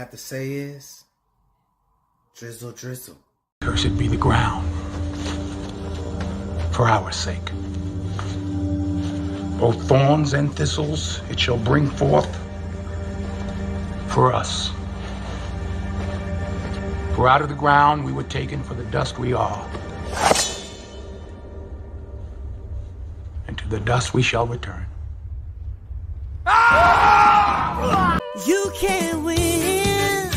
have to say is, drizzle, drizzle. Cursed be the ground, for our sake. Both thorns and thistles it shall bring forth for us. For out of the ground we were taken, for the dust we are. And to the dust we shall return. You can't win,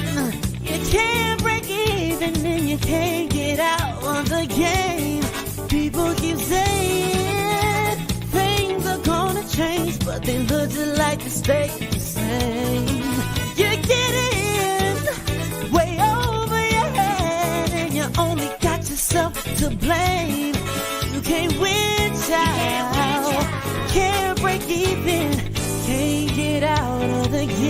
you can't break even, and you can't get out of the game. People keep saying things are gonna change, but they look just like they stay the same. You're getting way over your head, and you only got yourself to blame. You can't win, child, can't break even, can't get out of the game.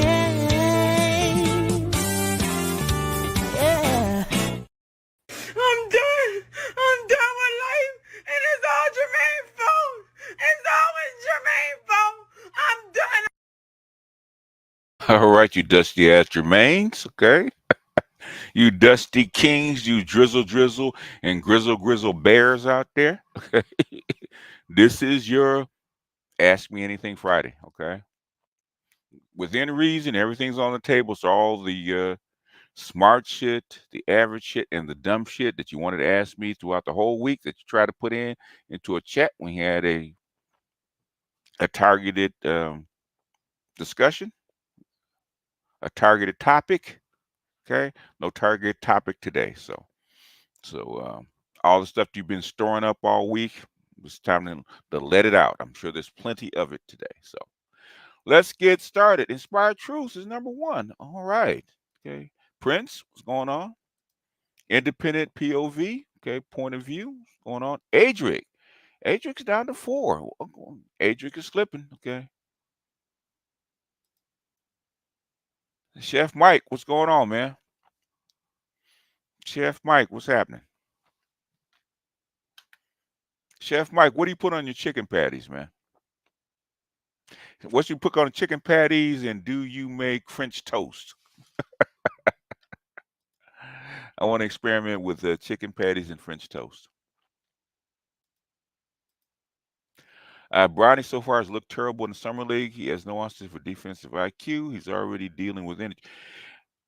Yeah. I'm done with life, and it's all Jermaine's fault. It's always Jermaine's fault. I'm done. All right, you dusty ass Jermaines, okay? You dusty kings, you drizzle and grizzle bears out there. Okay. This is your Ask Me Anything Friday, okay? Within reason, everything's on the table. So all the smart shit, the average shit, and the dumb shit that you wanted to ask me throughout the whole week that you tried to put into a chat. We had a targeted discussion, a targeted topic. Okay, no targeted topic today. So all the stuff you've been storing up all week, it's time to let it out. I'm sure there's plenty of it today. So let's get started. Inspired Truths is number one. All right. Okay. Prince, what's going on? Independent POV, okay, point of view, what's going on? Adric's down to 4. Adric is slipping, okay. Chef Mike, what's going on, man? Chef Mike, what's happening? Chef Mike, what do you put on your chicken patties, man? What you put on the chicken patties, and do you make French toast? I want to experiment with chicken patties and French toast. Bronny so far has looked terrible in the summer league. He has no answers for defensive IQ. He's already dealing with energy.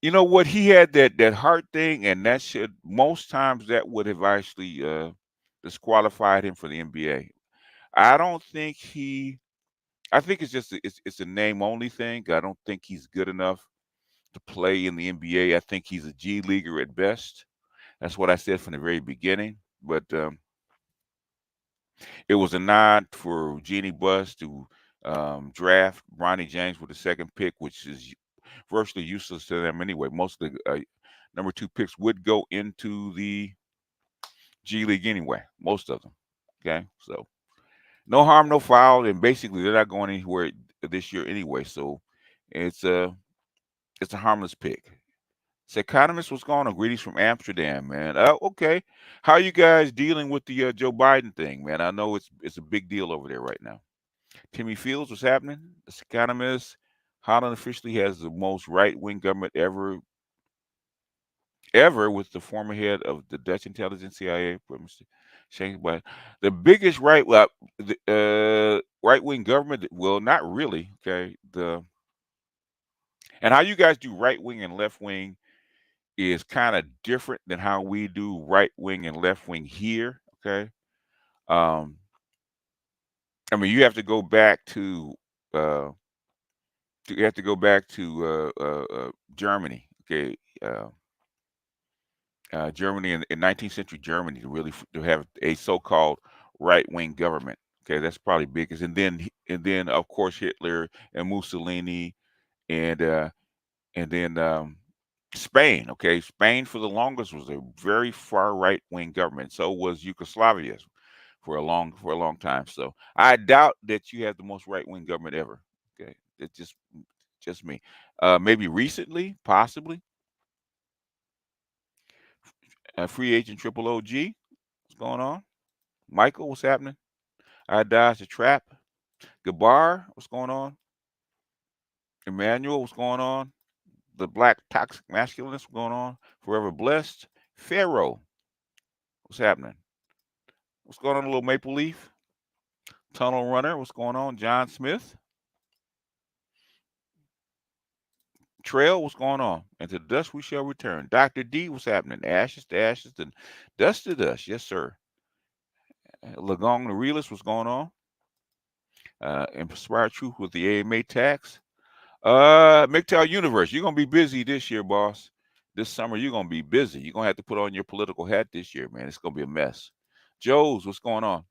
You know what? He had that heart thing, and that should most times that would have actually disqualified him for the NBA. I don't think I think it's just it's a name only thing. I don't think he's good enough to play in the NBA. I think he's a G leaguer at best. That's what I said from the very beginning. But it was a nod for Jeannie Buss to draft Bronny James with the second pick, which is virtually useless to them anyway. Most of the number 2 picks would go into the G League anyway, most of them. Okay, so no harm, no foul, and basically they're not going anywhere this year anyway. So it's a harmless pick. Economist, what's going on? Greetings from Amsterdam, man. Okay. How you guys dealing with the Joe Biden thing, man? I know it's a big deal over there right now. Timmy Fields, what's happening? This economist, Holland officially has the most right-wing government ever, with the former head of the Dutch intelligence CIA, but the biggest right-wing government. Well, not really. Okay. And how you guys do right-wing and left-wing is kind of different than how we do right wing and left wing here. Okay. I mean, you have to go back to Germany. Okay. Germany in 19th century Germany to have a so-called right-wing government. Okay, that's probably biggest. And then of course Hitler and Mussolini and then Spain. Okay, Spain for the longest was a very far right-wing government. So was Yugoslavia for a long time. So I doubt that you have the most right-wing government ever. Okay, it's just me. Maybe recently, possibly. Free agent Triple OG, what's going on? Michael, what's happening? I dodged a trap. Gabar, what's going on? Emmanuel, what's going on? the black toxic masculinist going on. Forever Blessed. Pharaoh. What's happening? What's going on, a little Maple Leaf? Tunnel Runner. What's going on? John Smith. Trail, what's going on? And to the dust we shall return. Dr. D, what's happening? Ashes to ashes, and dust to dust. Yes, sir. Lagong the Realist, what's going on? Inspired Truth with the AMA tax. MGTOW Universe, you're gonna be busy this year, boss. This summer you're gonna be busy. You're gonna have to put on your political hat this year, man. It's gonna be a mess. Joe's, what's going on?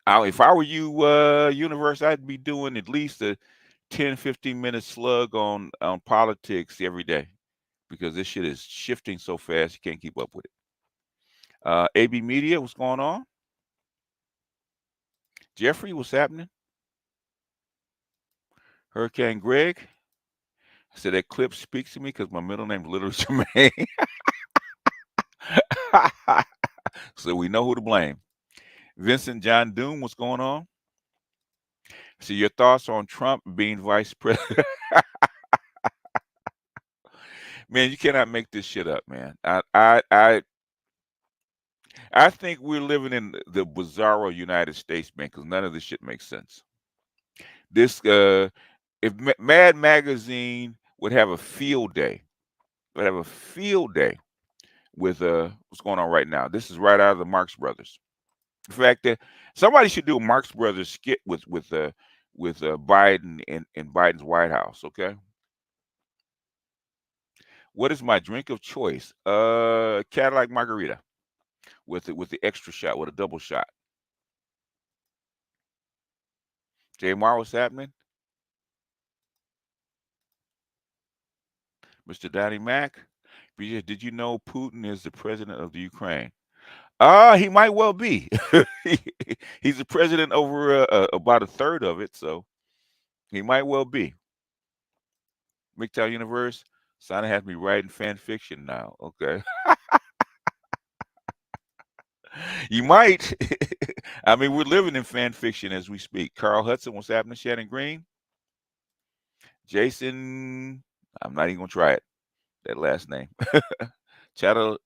If I were you, Universe, I'd be doing at least a 10-15 minute slug on politics every day, because this shit is shifting so fast you can't keep up with it. AB Media, what's going on? Jeffrey, what's happening? Hurricane Greg, I said that clip speaks to me because my middle name's literally Jermaine. So we know who to blame. Vincent John Doom, what's going on? So your thoughts on Trump being vice president? Man, you cannot make this shit up, man. I think we're living in the bizarro United States, man, because none of this shit makes sense. This, if Mad Magazine would have a field day, with what's going on right now. This is right out of the Marx Brothers. In fact, somebody should do a Marx Brothers skit with Biden in Biden's White House. Okay. What is my drink of choice? Cadillac margarita with the extra shot, with a double shot. J Mar, what's happening? Mr. Donnie Mac, did you know Putin is the president of the Ukraine? He might well be. He's the president over about a third of it, so he might well be. MGTOW Universe, Santa has me writing fan fiction now. Okay. You might. I mean, we're living in fan fiction as we speak. Carl Hudson, what's happening? Shannon Green. Jason, I'm not even gonna try it. That last name. Chatelaine.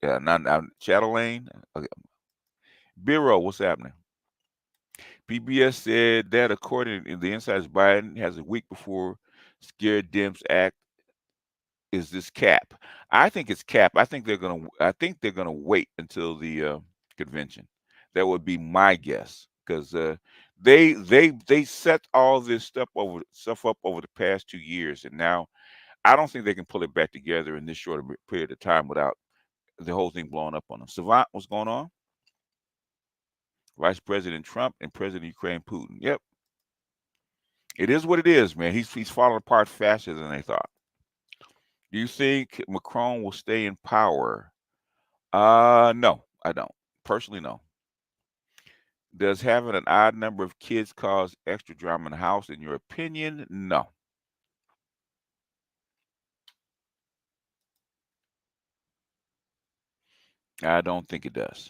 Okay. Bureau, what's happening? PBS said that according to the insiders, Biden has a week before Scared Dems Act. Is this cap? I think it's cap. I think they're gonna wait until the convention. That would be my guess, because they set all this stuff up over the past 2 years, and now I don't think they can pull it back together in this short period of time without the whole thing blowing up on them. Savant, what's going on? Vice President Trump and President Ukraine Putin. Yep. It is what it is, man. He's falling apart faster than they thought. Do you think Macron will stay in power? No, I don't. Personally, no. Does having an odd number of kids cause extra drama in the house, in your opinion? No. I don't think it does.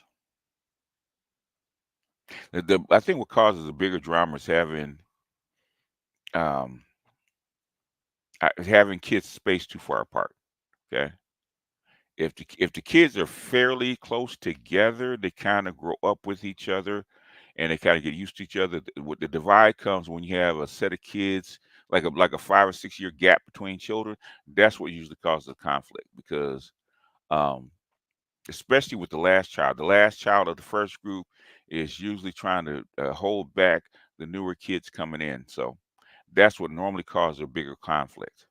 I think what causes a bigger drama is having kids spaced too far apart. Okay. If the kids are fairly close together, they kind of grow up with each other, and they kind of get used to each other. The divide comes when you have a set of kids, like a 5 or 6 year gap between children. That's what usually causes a conflict, because especially with the last child of the first group is usually trying to hold back the newer kids coming in. So that's what normally causes a bigger conflict.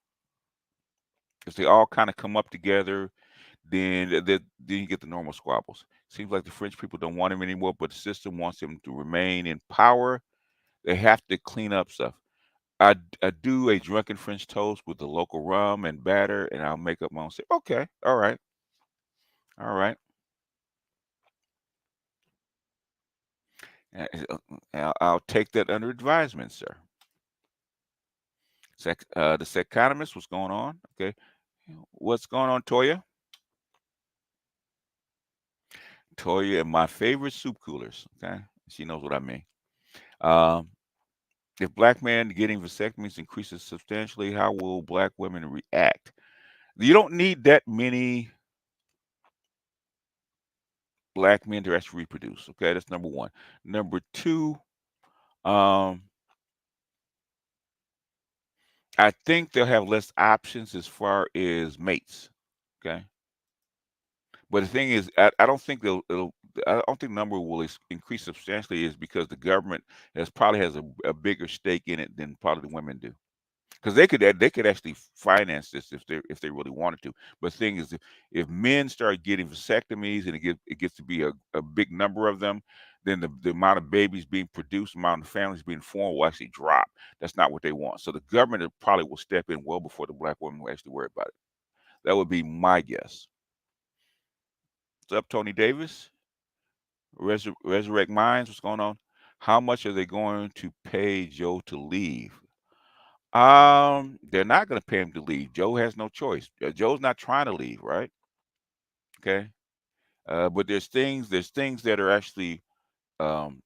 If they all kind of come up together, then you get the normal squabbles. Seems like the French people don't want him anymore, but the system wants him to remain in power. They have to clean up stuff. I do a drunken French toast with the local rum and batter, and I'll make up my own. Say, okay, all right. I'll take that under advisement, sir. The Seconomist, what's going on? Okay. What's going on, Toya? Toya and my favorite soup coolers. Okay. She knows what I mean. If black men getting vasectomies increases substantially, how will black women react? You don't need that many black men to actually reproduce. Okay, that's number one. Number two, um, I think they'll have less options as far as mates. Okay, but the thing is, I don't think I don't think the number will increase substantially, is because the government has a bigger stake in it than probably the women do. Because they could actually finance this if they really wanted to. But the thing is, if men start getting vasectomies and it gets to be a big number of them, then the amount of babies being produced, the amount of families being formed will actually drop. That's not what they want. So the government probably will step in well before the black women will actually worry about it. That would be my guess. What's up, Tony Davis? Resurrect Minds, what's going on? How much are they going to pay Joe to leave? They're not going to pay him to leave. Joe has no choice. Joe's not trying to leave, right? Okay. But there's things that are actually um,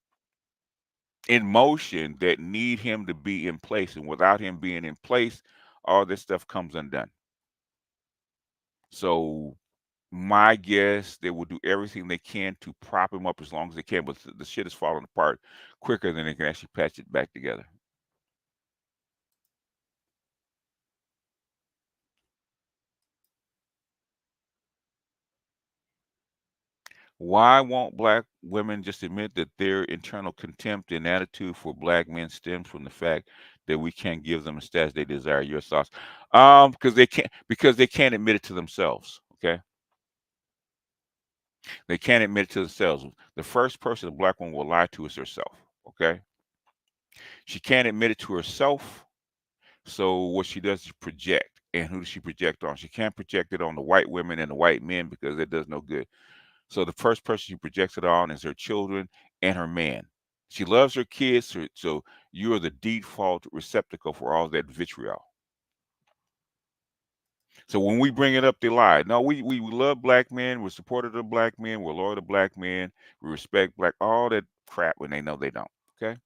in motion that need him to be in place, and without him being in place, all this stuff comes undone. So my guess, they will do everything they can to prop him up as long as they can, but the shit is falling apart quicker than they can actually patch it back together. Why won't black women just admit that their internal contempt and attitude for black men stems from the fact that we can't give them the status they desire? Your thoughts? Because they can't admit it to themselves. Okay, they can't admit it to themselves. The first person a black woman will lie to is herself. Okay, she can't admit it to herself. So what she does is project. And who does she project on? She can't project it on the white women and the white men because it does no good. So the first person she projects it on is her children and her man. She loves her kids, so you are the default receptacle for all that vitriol. So when we bring it up, they lie. No, we love black men. We're supportive of black men. We're loyal to black men. We respect all that crap when they know they don't. Okay.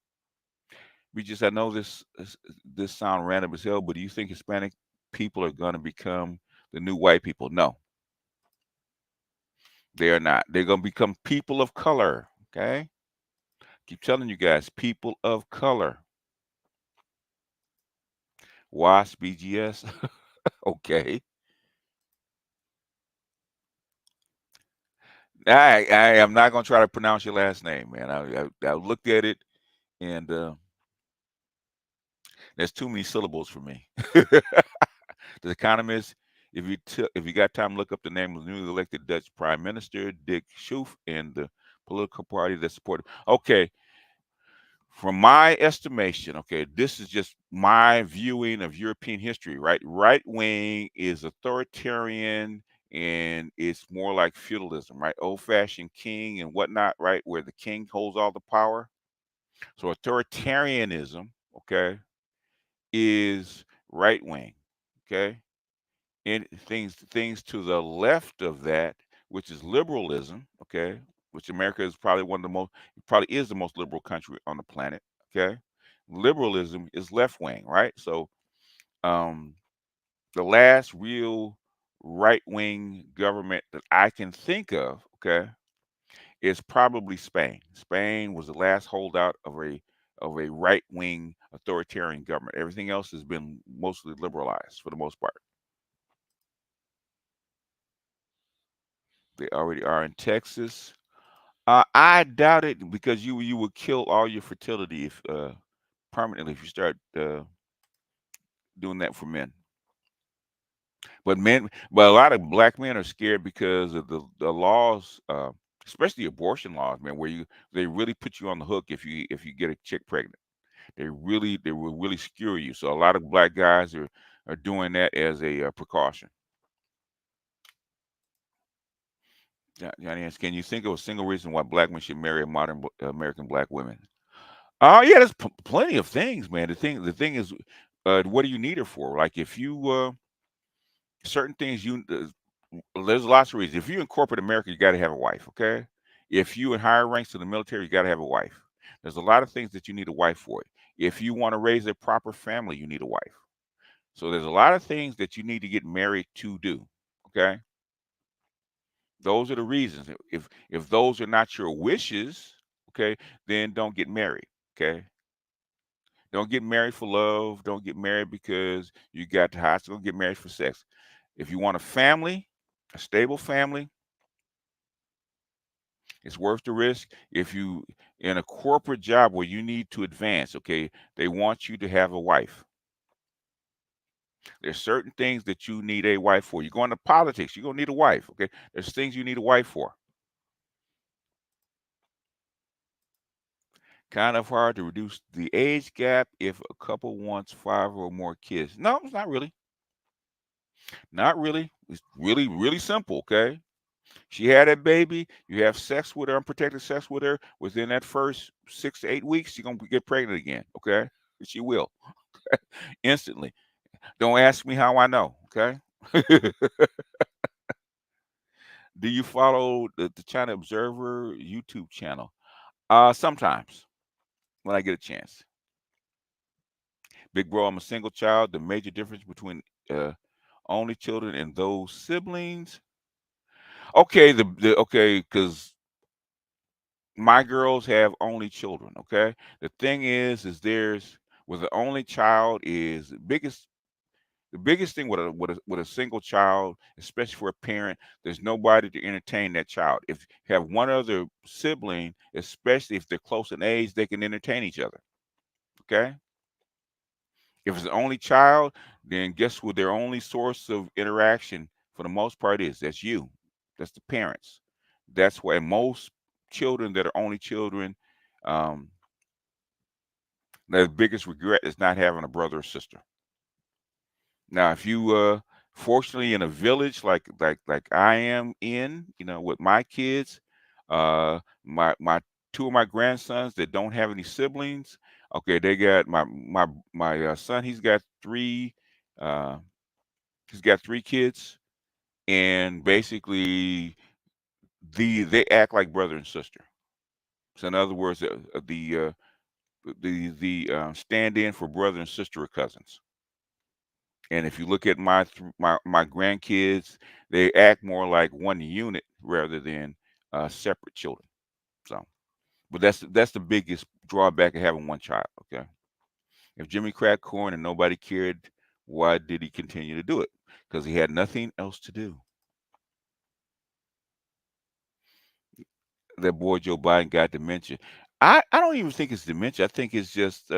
I know this sound random as hell, but do you think Hispanic people are going to become the new white people? No, they are not. They're going to become people of color. Okay. Keep telling you guys, people of color. WASP, BGS. Okay. I am not going to try to pronounce your last name, man. I looked at it, and there's too many syllables for me. The Economist. If you got time, look up the name of the newly elected Dutch Prime Minister Dick Schoof and the political party that supported. Okay, from my estimation, okay, this is just my viewing of European history, right? Right wing is authoritarian and it's more like feudalism, right? Old fashioned king and whatnot, right? Where the king holds all the power. So authoritarianism, okay, is right wing, okay? And things to the left of that, which is liberalism, okay, which America is probably probably is the most liberal country on the planet, okay. Liberalism is left wing, right? So um, the last real right wing government that I can think of, okay, is probably Spain. Spain was the last holdout of a right wing authoritarian government. Everything else has been mostly liberalized for the most part. They already are in Texas. I doubt it because you would kill all your fertility if permanently if you start doing that for men. But a lot of black men are scared because of the laws, especially abortion laws, man, where they really put you on the hook if you get a chick pregnant. They will really skewer you. So a lot of black guys are doing that as a precaution. Johnny asks, can you think of a single reason why black men should marry modern American black women? Yeah, there's plenty of things, man. The thing is, what do you need her for? Like if you certain things there's lots of reasons. If you in corporate America, you got to have a wife. Okay, if you in higher ranks in the military, you got to have a wife. There's a lot of things that you need a wife for. If you want to raise a proper family, you need a wife. So there's a lot of things that you need to get married to do. Okay, those are the reasons. If those are not your wishes, okay, then don't get married. Okay, don't get married for love. Don't get married because you got to high school. Don't get married for sex. If you want a family, a stable family, it's worth the risk. If you in a corporate job where you need to advance, okay, they want you to have a wife. There's certain things that you need a wife for. You go into politics, you're gonna need a wife. Okay, there's things you need a wife for. Kind of hard to reduce the age gap if a couple wants 5 or more kids. No, it's not really. Not really. It's really, really simple. Okay. She had a baby. You have sex with her, unprotected sex with her. Within that first 6 to 8 weeks, she's gonna get pregnant again. Okay, she will instantly. Don't ask me how I know. Okay. Do you follow the China Observer YouTube channel? Sometimes when I get a chance. Big bro, I'm a single child. The major difference between uh, only children and those siblings. Okay, the okay, because my girls have only children. Okay, the thing is there's with the only child is the biggest thing with a single child, especially for a parent, there's nobody to entertain that child. If you have one other sibling, especially if they're close in age, they can entertain each other. Okay. If it's the only child, then guess what? Their only source of interaction, for the most part, is that's you. That's the parents. That's why most children that are only children, um, their biggest regret is not having a brother or sister. Now, if you fortunately in a village like I am in, with my kids, my two of my grandsons that don't have any siblings, okay, they got my son. Uh, he's got 3 kids, and basically they act like brother and sister. So in other words, the stand in for brother and sister are cousins. And if you look at my grandkids, they act more like one unit rather than separate children. So, but that's the biggest drawback of having one child. Okay, if Jimmy cracked corn and nobody cared, why did he continue to do it? Because he had nothing else to do. That boy Joe Biden got dementia. I don't even think it's dementia. I think it's just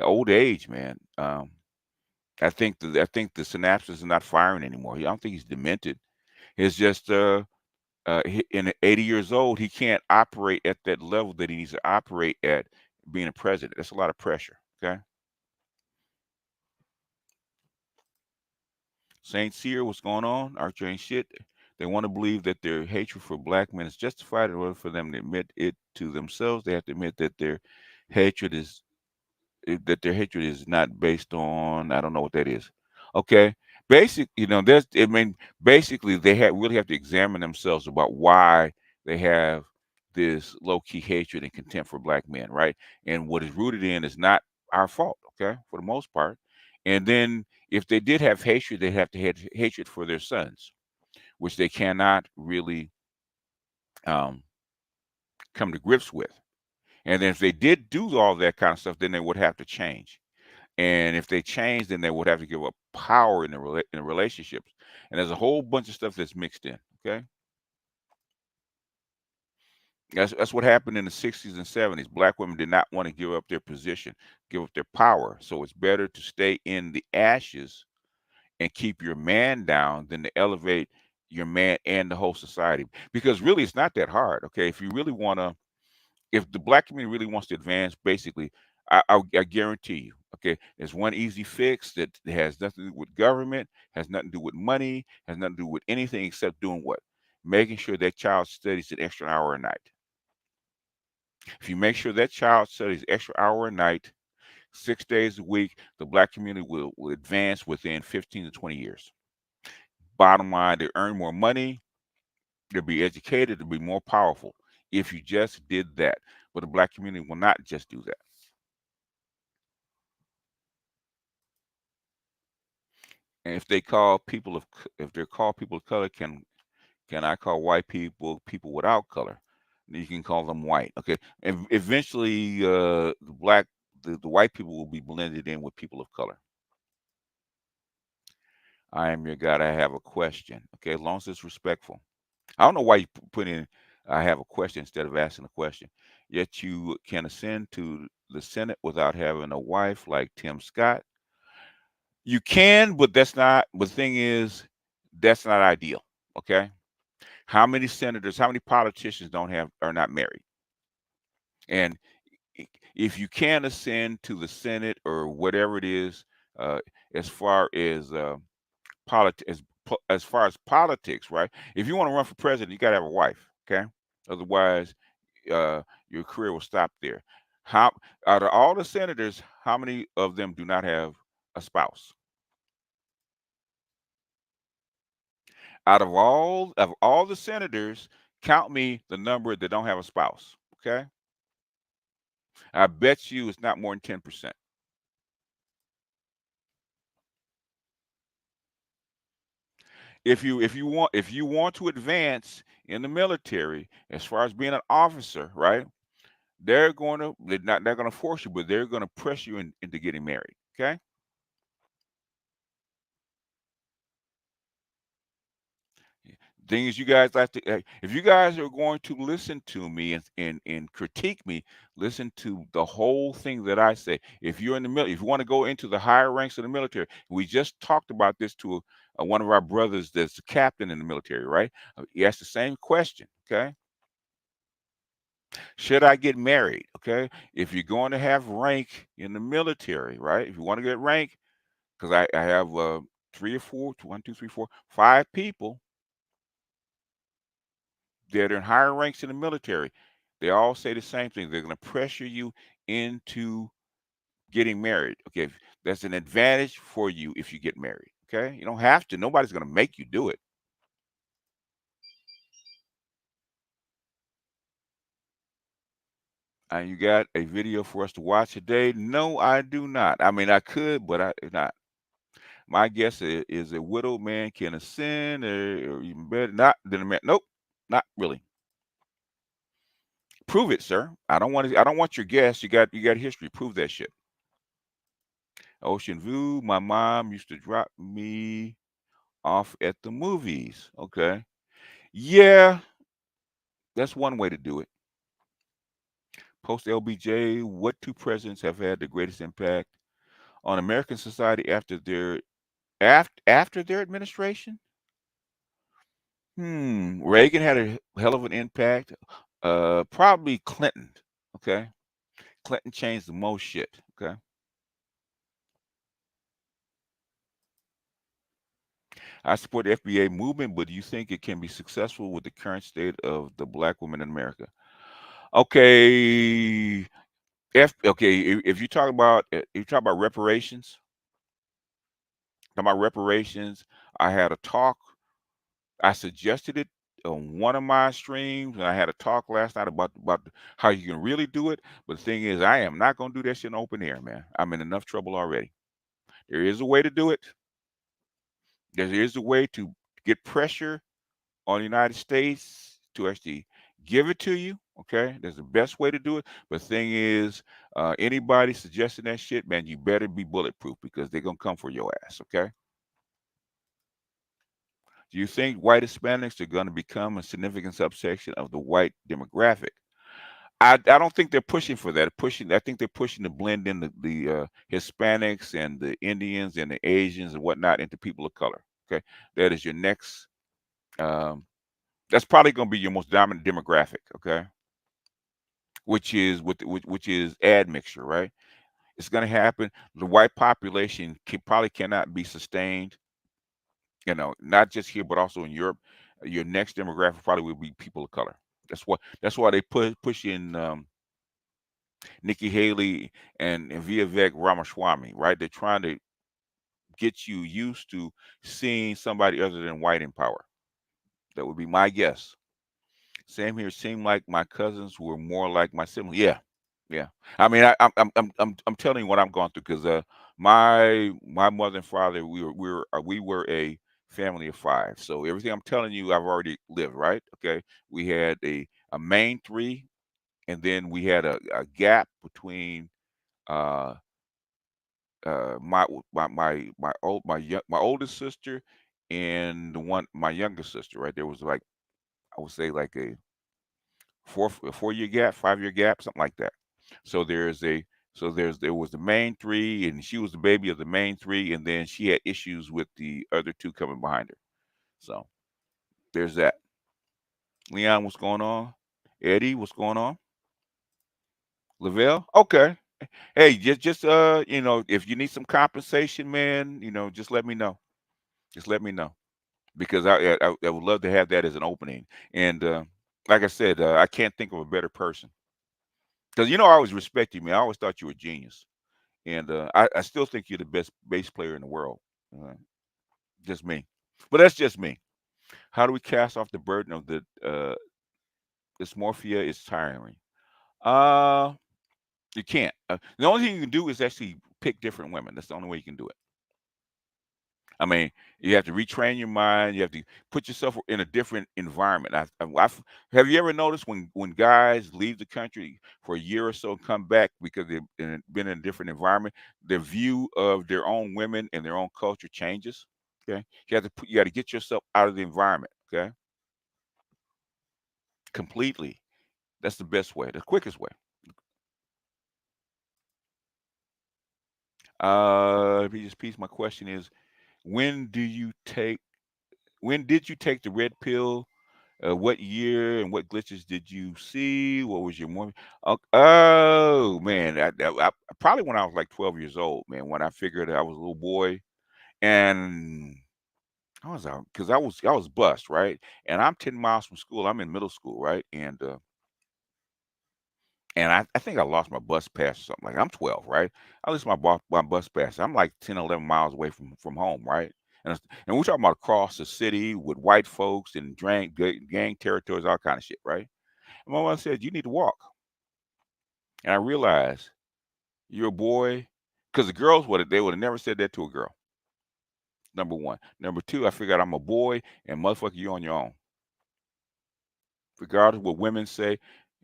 old age, man. I think the synapses are not firing anymore. I don't think he's demented. It's just in 80 years old, he can't operate at that level that he needs to operate at being a president. That's a lot of pressure. Okay. Saint Cyr, what's going on? Archer ain't shit. They want to believe that their hatred for black men is justified. In order for them to admit it to themselves, they have to admit that hatred is their hatred is not based on, I don't know what that is. Okay. Basically really have to examine themselves about why they have this low key hatred and contempt for black men, right? And what is rooted in is not our fault, okay, for the most part. And then if they did have hatred, they have to have hatred for their sons, which they cannot really um, come to grips with. And then if they did do all that kind of stuff, then they would have to change. And if they change, then they would have to give up power in the relationships. And there's a whole bunch of stuff that's mixed in. Okay, that's what happened in the 60s and 70s. Black women did not want to give up their position, give up their power. So it's better to stay in the ashes and keep your man down than to elevate your man and the whole society. Because really, it's not that hard. Okay, if you really want to if the black community really wants to advance, basically, I guarantee you, okay, there's one easy fix that has nothing to do with government, has nothing to do with money, has nothing to do with anything except doing what? Making sure that child studies an extra hour a night. If you make sure that child studies extra hour a night, 6 days a week, the black community will advance within 15 to 20 years. Bottom line, they earn more money, they'll be educated, they'll be more powerful if you just did that. But the black community will not just do that. And if they call people of, if they're called people of color, can I call white people people without color? You can call them white. Okay. And eventually, the white people will be blended in with people of color. I am your God. I have a question. Okay. As long as it's respectful. I don't know why you put in, I have a question instead of asking a question. Yet you can ascend to the Senate without having a wife like Tim Scott. You can, but that's not, but the thing is, that's not ideal. Okay. How many senators, how many politicians don't have, are not married? And if you can ascend to the Senate or whatever it is, uh, as far as as far as politics, right? If you want to run for president, you got to have a wife, okay? Otherwise, your career will stop there. How out of all the senators, how many of them do not have a spouse? Out of all the senators, count me the number that don't have a spouse. Okay, I bet you it's not more than 10%. If you want to advance in the military as far as being an officer, right? They're going to force you, but they're going to press you into getting married. Okay. Things you guys like to, if you guys are going to listen to me and critique me, listen to the whole thing that I say. If you're in the military, if you want to go into the higher ranks of the military, we just talked about this to one of our brothers that's a captain in the military, right? He asked the same question. Okay. Should I get married? Okay. If you're going to have rank in the military, right? If you want to get rank, because I have three or four, one, two, three, four, five people that are in higher ranks in the military. They all say the same thing. They're going to pressure you into getting married. Okay. That's an advantage for you if you get married. Okay. You don't have to. Nobody's going to make you do it. And you got a video for us to watch today? No, I do not. I mean, I could, but I not. My guess is a widowed man can ascend, or even better, not than a man. Nope, not really. Prove it, sir. I don't want to. I don't want your guess. You got history. Prove that shit. Ocean View. My mom used to drop me off at the movies. Okay. Yeah, that's one way to do it. Post LBJ. What two presidents have had the greatest impact on American society after their administration? Reagan had a hell of an impact. Probably Clinton. Okay. Clinton changed the most shit. Okay. I support the FBA movement, but do you think it can be successful with the current state of the black woman in America? Okay. If you talk about reparations, I had a talk. I suggested it on one of my streams, and I had a talk last night about how you can really do it. But the thing is, I am not going to do that shit in open air, man. I'm in enough trouble already. There is a way to do it. There is a way to get pressure on the United States to actually give it to you. Okay, there's the best way to do it. But the thing is, anybody suggesting that shit, man, you better be bulletproof because they're gonna come for your ass. Okay. Do you think white Hispanics are going to become a significant subsection of the white demographic? I don't think they're pushing for that. I think they're pushing to blend in the Hispanics and the Indians and the Asians and whatnot into people of color. Okay, that is your next. Um, that's probably going to be your most dominant demographic. Okay, which is admixture, right? It's going to happen. The white population probably cannot be sustained. Not just here but also in Europe. Your next demographic probably will be people of color. That's why they push in Nikki Haley and Vivek Ramaswamy, right? They're trying to get you used to seeing somebody other than white in power. That would be my guess. Same here. Seemed like my cousins were more like my siblings. Yeah, Yeah. I mean, I'm telling you what I'm going through because my mother and father we were a family of five. So everything I'm telling you, I've already lived. Right? Okay. We had a main three, and then we had a gap between uh my my oldest sister and the one my youngest sister. Right? There was like I would say like a 4 year gap, 5 year gap, something like that. So there was the main three, and she was the baby of the main three, and then she had issues with the other two coming behind her. So there's that. Leon, what's going on? Eddie, what's going on? Lavelle, okay. Hey, just if you need some compensation, man, just let me know. Just let me know because I would love to have that as an opening. And like I said, I can't think of a better person because I always respect you, man. I always thought you were a genius. And I still think you're the best bass player in the world. Uh, just me, but that's just me. How do we cast off the burden of the dysmorphia? Is tiring. Uh, you can't. The only thing you can do is actually pick different women. That's the only way you can do it. I mean, you have to retrain your mind. You have to put yourself in a different environment. Have you ever noticed when guys leave the country for a year or so and come back because been in a different environment, their view of their own women and their own culture changes? Okay, you got to get yourself out of the environment. Okay, completely. That's the best way, the quickest way. Let me just piece. My question is, when do you take? When did you take the red pill? What year and what glitches did you see? What was your more? Oh man, probably when I was like 12 years old, man. When I figured I was a little boy, and I was out because I was bused, right? And I'm 10 miles from school. I'm in middle school, right? And I think I lost my bus pass or something. Like I'm 12, right? I lost my bus pass. I'm like 10, 11 miles away from home, right? And we're talking about across the city with white folks and gang territories, all kind of shit, right? And my mom said, "You need to walk." And I realized you're a boy, because the girls would have never said that to a girl. Number one. Number two, I figured I'm a boy, and motherfucker, you're on your own. Regardless of what women say,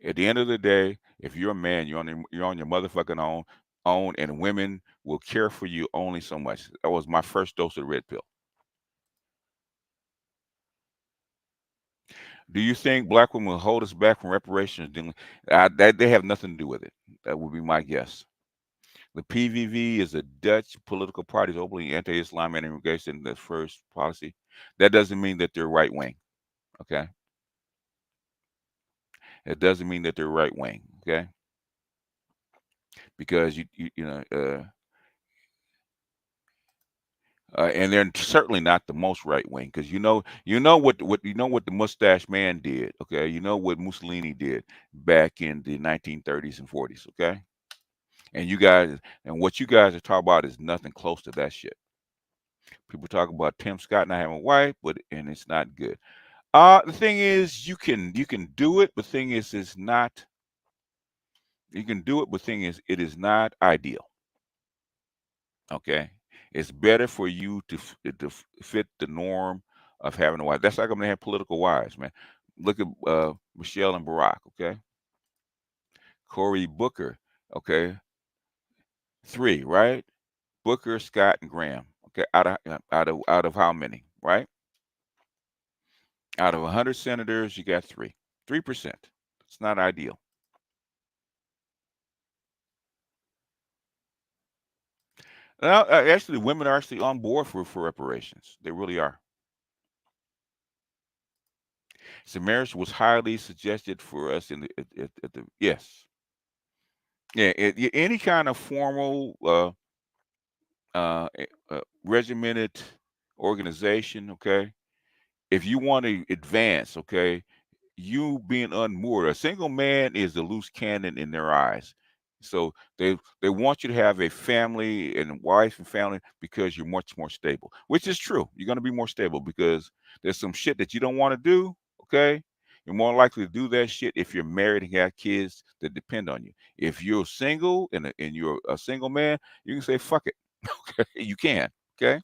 at the end of the day, if you're a man, you're on your motherfucking own, and women will care for you only so much. That was my first dose of the red pill. Do you think black women will hold us back from reparations? That they have nothing to do with it. That would be my guess. The PVV is a Dutch political party openly anti-Islam and immigration. The first policy. That doesn't mean that they're right wing. Okay, it doesn't mean that they're right wing. Okay, because and they're certainly not the most right wing because you know what the mustache man did. Okay, you know what Mussolini did back in the 1930s and 40s. Okay, and what you guys are talking about is nothing close to that shit. People talk about Tim Scott not having a wife, and it's not good. The thing is, you can do it, but thing is, it's not. You can do it, but thing is, it is not ideal. Okay, it's better for you to fit the norm of having a wife. That's like I'm gonna have political wives, man. Look at Michelle and Barack. Okay, Cory Booker. Okay, three, right? Booker, Scott, and Graham. Okay, out of how many? Right? Out of 100 senators, you got three. 3%. It's not ideal. Now, actually, women are actually on board for reparations. They really are. So marriage was highly suggested for us in at the yes, yeah. Any kind of formal, regimented organization. Okay, if you want to advance, okay, you being unmoored. A single man is a loose cannon in their eyes. So they want you to have a family and wife and family because you're much more stable, which is true. You're going to be more stable because there's some shit that you don't want to do. Okay, You're more likely to do that shit if you're married and have kids that depend on you. If you're single and you're a single man, you can say fuck it. Okay, you can. Okay.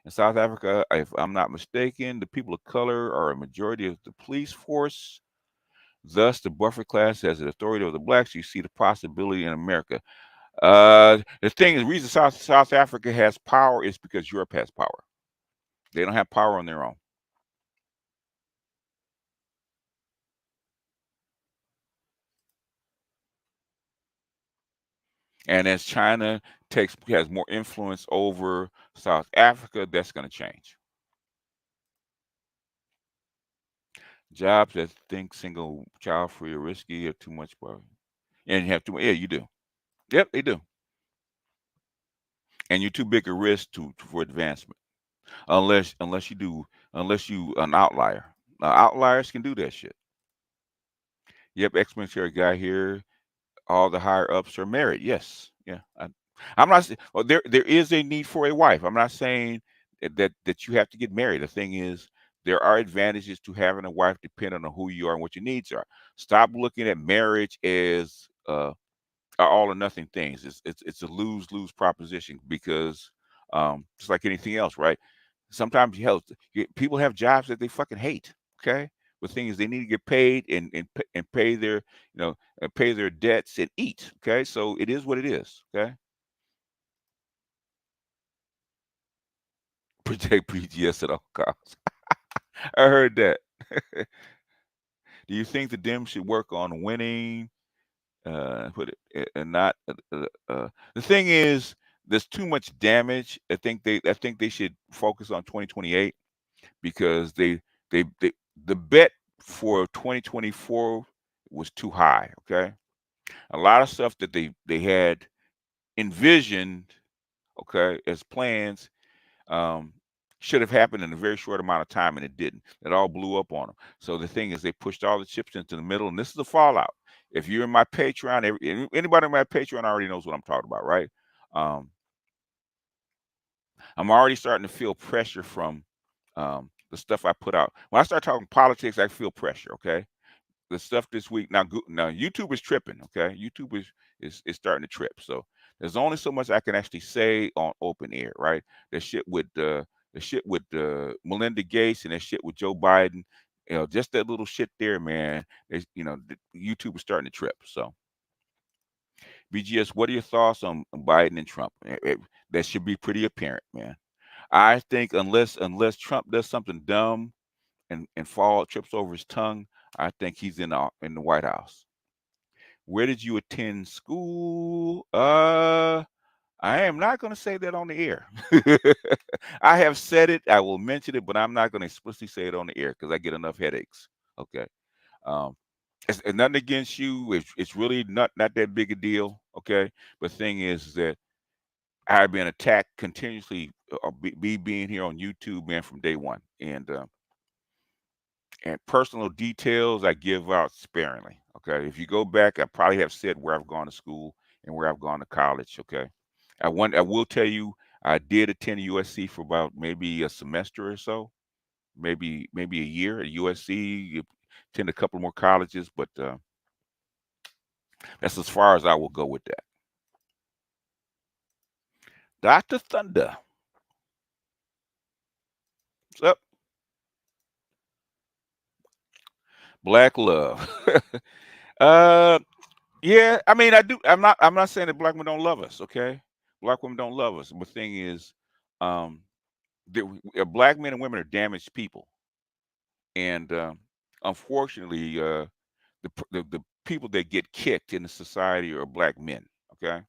In South Africa, if I'm not mistaken, the people of color are a majority of the police force. Thus, the buffer class has the authority of the blacks. You see the possibility in America. The reason South Africa has power is because Europe has power. They don't have power on their own. And as China has more influence over South Africa, that's going to change. Jobs that think single child free are risky or too much power. And you have to, yeah, you do. Yep, they do. And you're too big a risk for advancement, unless you an outlier. Now, outliers can do that shit. Yep, ex-military guy here. All the higher ups are married. Yes, yeah. I'm not. Well, there is a need for a wife. I'm not saying that you have to get married. The thing is, there are advantages to having a wife depending on who you are and what your needs are. Stop looking at marriage as all or nothing things. It's a lose proposition because just like anything else, right? Sometimes people have jobs that they fucking hate. Okay, the thing is they need to get paid and pay their pay their debts and eat. Okay, so it is what it is. Okay, protect PGS at all costs. I heard that. Do you think the Dems should work on winning? Put it and not the thing is there's too much damage. I think they should focus on 2028 because they the bet for 2024 was too high. Okay, a lot of stuff that they had envisioned, okay, as plans, um, should have happened in a very short amount of time, and it didn't. It all blew up on them. So the thing is, they pushed all the chips into the middle, and this is the fallout. If you're in my Patreon, anybody in my Patreon already knows what I'm talking about, right? Um, I'm already starting to feel pressure from the stuff I put out. When I start talking politics, I feel pressure. Okay, the stuff this week now YouTube is tripping. Okay, YouTube is starting to trip. So there's only so much I can actually say on open air, right? The shit with Melinda Gates and that shit with Joe Biden, just that little shit there, man. YouTube is starting to trip. So BGS, what are your thoughts on Biden and Trump? That should be pretty apparent, man. I think unless Trump does something dumb and trips over his tongue, I think he's in the White House. Where did you attend school? I am not going to say that on the air. I have said it. I will mention it, but I'm not going to explicitly say it on the air because I get enough headaches. Okay. It's nothing against you. It's really not that big a deal. Okay. But the thing is that I've been attacked continuously, being here on YouTube, man, from day one. And personal details I give out sparingly. Okay. If you go back, I probably have said where I've gone to school and where I've gone to college. Okay. I will tell you, I did attend USC for about maybe a semester or so, maybe a year at USC. Attend a couple more colleges, but that's as far as I will go with that. Dr. Thunder. What's up? Black love. Yeah, I mean, I do. I'm not saying that black women don't love us. Okay, black women don't love us. But the thing is, um, black men and women are damaged people, and unfortunately, the people that get kicked in the society are black men. Okay,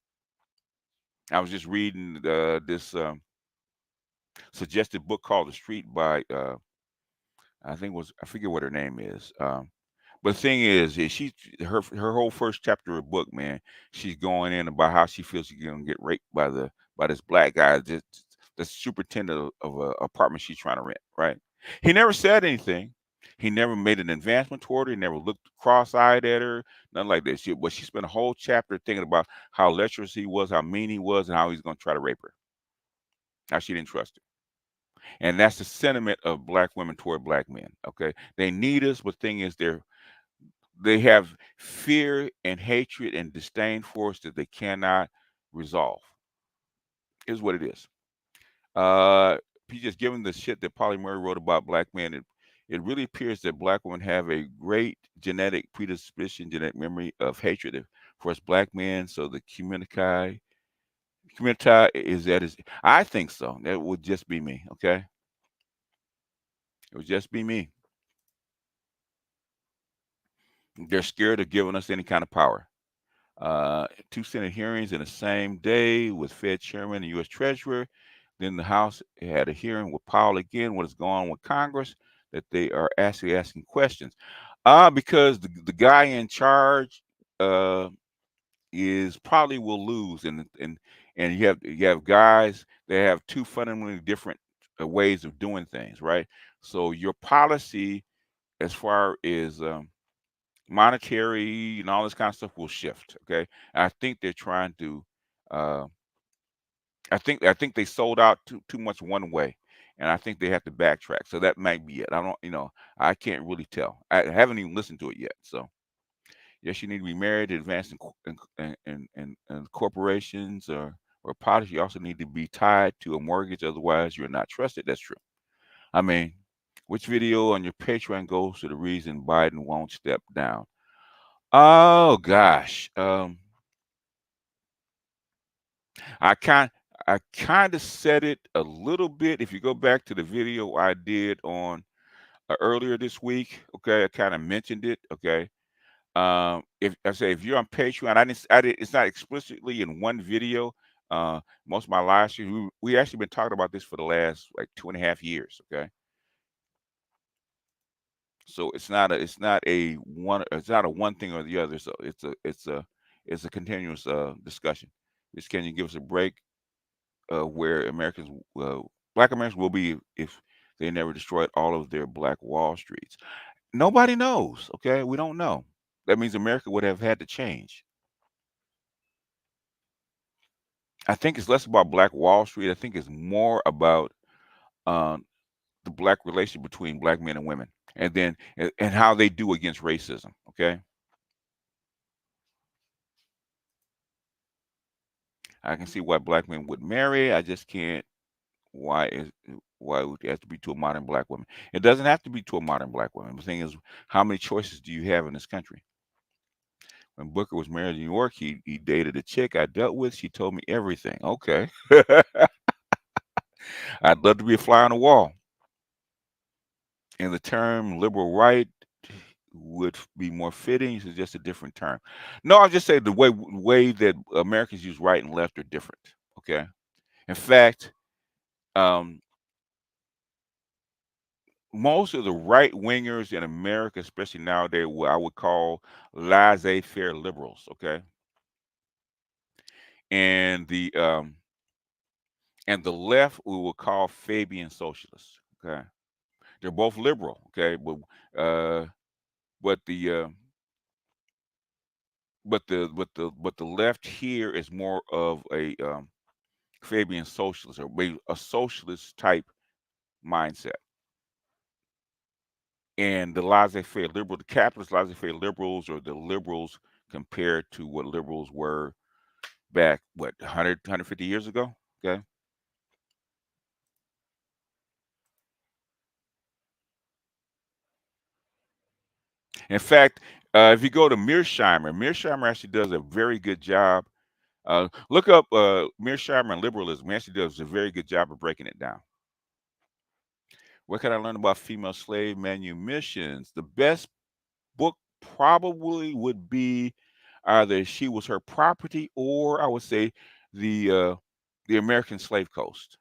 I was just reading this suggested book called The Street by I forget what her name is. But the thing is her whole first chapter of the book, man, she's going in about how she feels she's gonna get raped by this black guy, just the superintendent of a apartment she's trying to rent, right? He never said anything. He never made an advancement toward her. He never looked cross-eyed at her, nothing like that. But she spent a whole chapter thinking about how lecherous he was, how mean he was, and how he's gonna try to rape her. How she didn't trust him. And that's the sentiment of black women toward black men. Okay, they need us, but the thing is, they have fear and hatred and disdain for us that they cannot resolve. Is what it is. Uh, just given the shit that Polly Murray wrote about black men, it really appears that black women have a great genetic predisposition, genetic memory of hatred for us black men. So the community is that is. I think so. That would just be me. Okay, it would just be me. They're scared of giving us any kind of power. Two Senate hearings in the same day with Fed Chairman and U.S. Treasurer. Then the House had a hearing with Powell again. What is going on with Congress? That they are actually asking questions. Because the guy in charge is probably will lose, and you have guys that have two fundamentally different ways of doing things, right? So your policy, as far as monetary and all this kind of stuff, will shift. Okay, and I think they're trying to. Uh, I think they sold out too much one way, and I think they have to backtrack. So that might be it. I don't, I can't really tell. I haven't even listened to it yet. So yes, you need to be married to advance in corporations or politics. You also need to be tied to a mortgage, otherwise you're not trusted. That's true. I mean, which video on your Patreon goes to the reason Biden won't step down? Oh gosh. I kind I kind of said it a little bit. If you go back to the video I did on earlier this week, okay, I kind of mentioned it. Okay, if I say if you're on Patreon, it's not explicitly in one video. Most of my live streams, we actually been talking about this for the last like 2.5 years. Okay, so it's not a one thing or the other. So it's a continuous discussion. Just can you give us a break? Where Black Americans will be if they never destroyed all of their Black Wall Streets. Nobody knows. Okay, we don't know. That means America would have had to change. I think it's less about Black Wall Street. I think it's more about uh, the Black relation between Black men and women, and then and how they do against racism. Okay, I can see why Black men would marry. I just can't why is why it has to be to a modern Black woman. It doesn't have to be to a modern Black woman. The thing is, how many choices do you have in this country? When Booker was married in New York, he dated a chick I dealt with. She told me everything. Okay. I'd love to be a fly on the wall. And the term liberal right would be more fitting. It's just a different term. No, I'll just say the way that Americans use right and left are different. Okay. In fact, um, most of the right wingers in America, especially nowadays, what I would call laissez-faire liberals. Okay. And the left we will call Fabian socialists. Okay, they're both liberal. Okay, uh, but the left here is more of a Fabian socialist or maybe a socialist type mindset. And the laissez-faire liberal, the capitalist laissez-faire liberals, or the liberals compared to what liberals were back 150 years ago. Okay. In fact, if you go to Mearsheimer actually does a very good job. Look up Mearsheimer and liberalism. He actually does a very good job of breaking it down. What can I learn about female slave manumissions? The best book probably would be either She Was Her Property, or I would say the American Slave Coast.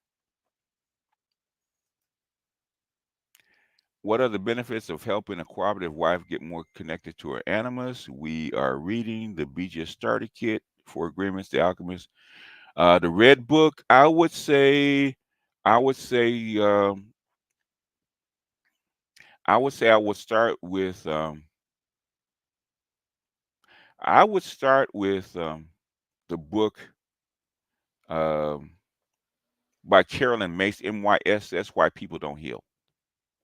What are the benefits of helping a cooperative wife get more connected to her animus? We are reading the BGS Starter Kit for Agreements, The Alchemist. The Red Book, I would say, I would start with, the book, um, by Carolyn Mace, MYS. That's why people don't heal.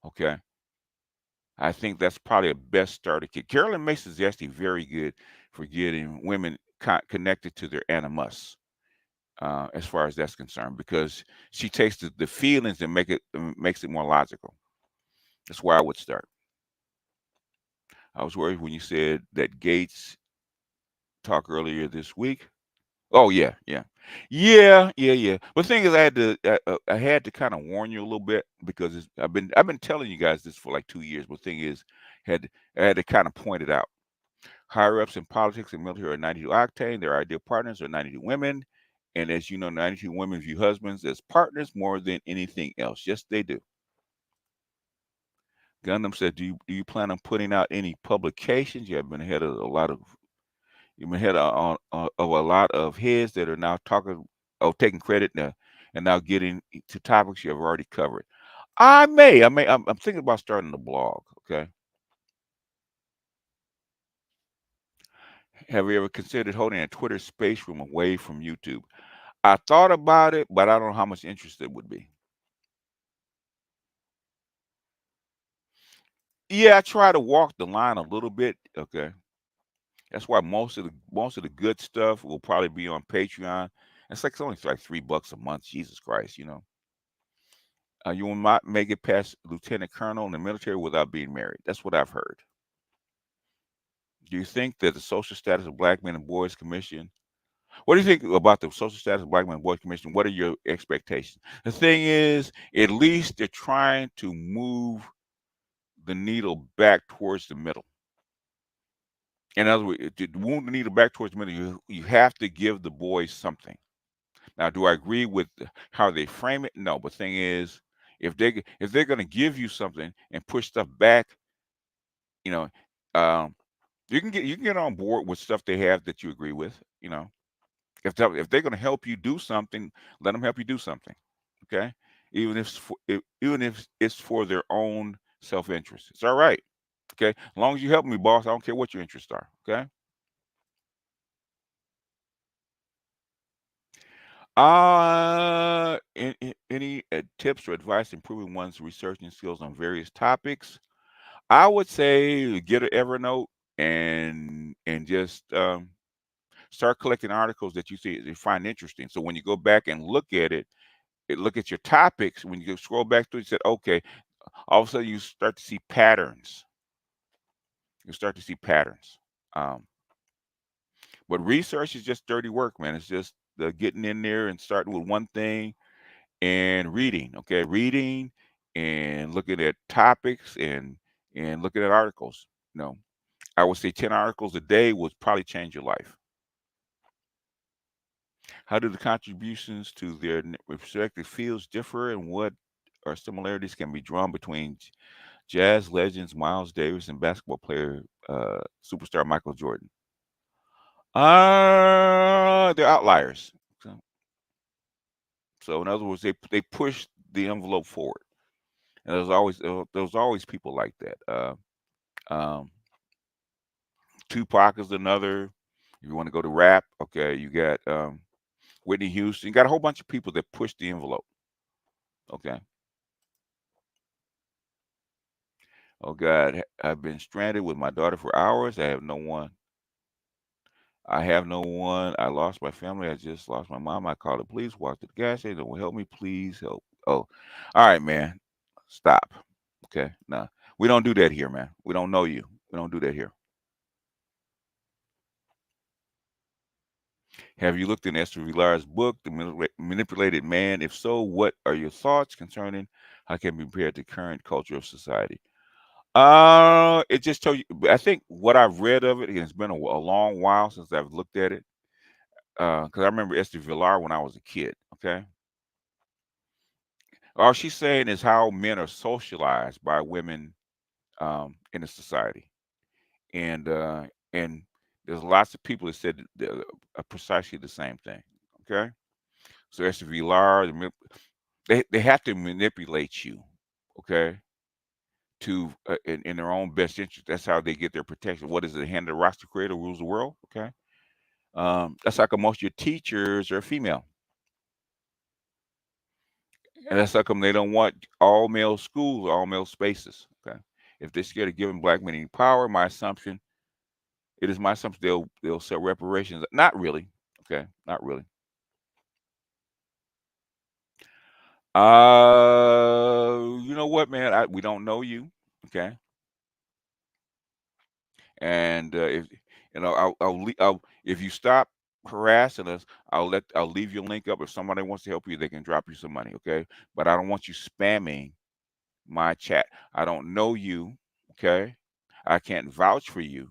Okay. I think that's probably a best starter kit. Carolyn Mace is actually very good for getting women connected to their animus, as far as that's concerned, because she takes the feelings and makes it more logical. That's where I would start. I was worried when you said that Gates talk earlier this week. Oh yeah, yeah, yeah. But the thing is, I had to kind of warn you a little bit because I've been telling you guys this for like 2 years. But the thing is, had I had to kind of point it out. Higher ups in politics and military are 92 octane. Their ideal partners are 92 women, and as you know, 92 women view husbands as partners more than anything else. Yes, they do. Gundam said, "Do you plan on putting out any publications? You have been ahead of a lot of You've been ahead of a lot of heads that are now taking credit now, and now getting to topics you have already covered. I'm thinking about starting a blog. Okay, have you ever considered holding a Twitter space room away from YouTube? I thought about it, but I don't know how much interest it would be. Yeah, I try to walk the line a little bit. Okay, that's why most of the good stuff will probably be on Patreon. It's only like $3 a month. Jesus Christ, you know. You will not make it past lieutenant colonel in the military without being married. That's what I've heard. Do you think that the social status of black men and boys commission? What do you think about the social status of black men and boys commission? What are your expectations? The thing is, at least they're trying to move the needle back towards the middle. In other words, to move the needle back towards the middle, you have to give the boys something. Now, do I agree with how they frame it? No, but the thing is, if they're going to give you something and push stuff back, you know, um, you can get on board with stuff they have that you agree with. You know, if they're going to help you do something, let them help you do something. Okay, even if it's for their own self interest, it's all right. Okay, as long as you help me, boss, I don't care what your interests are. Okay. Any tips or advice improving one's researching skills on various topics? I would say get an Evernote and just start collecting articles that you find interesting. So when you go back and look at look at your topics. When you scroll back through, you said, okay, all of a sudden you start to see patterns. You start to see patterns. Um, but research is just dirty work, man. It's just getting in there and starting with one thing and reading. Okay, reading and looking at topics and looking at articles. You know, I would say 10 articles a day would probably change your life. How do the contributions to their respective fields differ, and what are similarities can be drawn between jazz legends Miles Davis and basketball player superstar Michael Jordan? They're outliers. So in other words, they push the envelope forward, and there's always people like that. Um, Tupac is another. If you want to go to rap, okay, you got Whitney Houston. You got a whole bunch of people that push the envelope. Okay. Oh God, I've been stranded with my daughter for hours. I have no one. I have no one. I lost my family. I just lost my mom. I called the police, walked to the gas station. Will help me, please help. Oh, all right, man. Stop. Okay. No, we don't do that here, man. We don't know you. We don't do that here. Have you looked in Esther Villar's book, The Manipulated Man? If so, what are your thoughts concerning how can be compared to current culture of society? It just told you. I think what I've read of it, and it's been a long while since I've looked at it. Because I remember Esther Villar when I was a kid. Okay, all she's saying is how men are socialized by women in the society, and there's lots of people that said precisely the same thing. Okay, so Esther Villar, they have to manipulate you. Okay, to in their own best interest. That's how they get their protection. What is it? Hand the roster creator rules the world. Okay. That's like most of your teachers are female. And that's how come they don't want all male schools or all male spaces. Okay. If they're scared of giving black men any power, it is my assumption they'll sell reparations. Not really. Okay. Not really. You know what, man? We don't know you. Okay. And if you know, if you stop harassing us, I'll leave your link up. If somebody wants to help you, they can drop you some money. Okay. But I don't want you spamming my chat. I don't know you, okay? I can't vouch for you,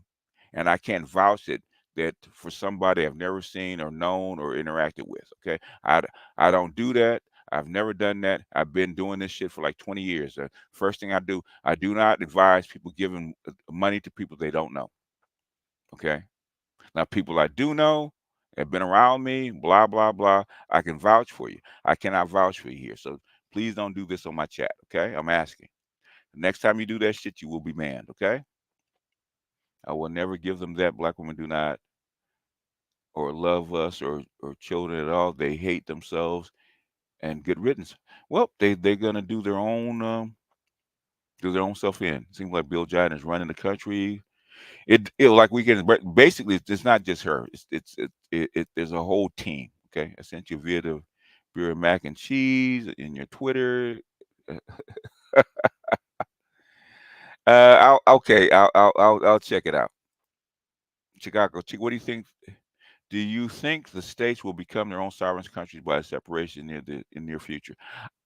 and I can't vouch that for somebody I've never seen or known or interacted with, okay? I don't do that. I've never done that. I've been doing this shit for like 20 years. The first thing I do not advise people giving money to people they don't know, okay? Now, people I do know have been around me, blah, blah, blah. I can vouch for you. I cannot vouch for you here. So please don't do this on my chat, okay? I'm asking. Next time you do that shit, you will be banned, okay? I will never give them that. Black women do not or love us or children at all. They hate themselves and good riddance. Well, they're gonna do their own self in. Seems like Bill Jiden is running the country. It like we can basically it's not just her. There's a whole team. Okay, I sent you a video of beer and mac and cheese in your Twitter. I'll check it out. Chicago, what do you think? Do you think the states will become their own sovereign countries by separation in near future?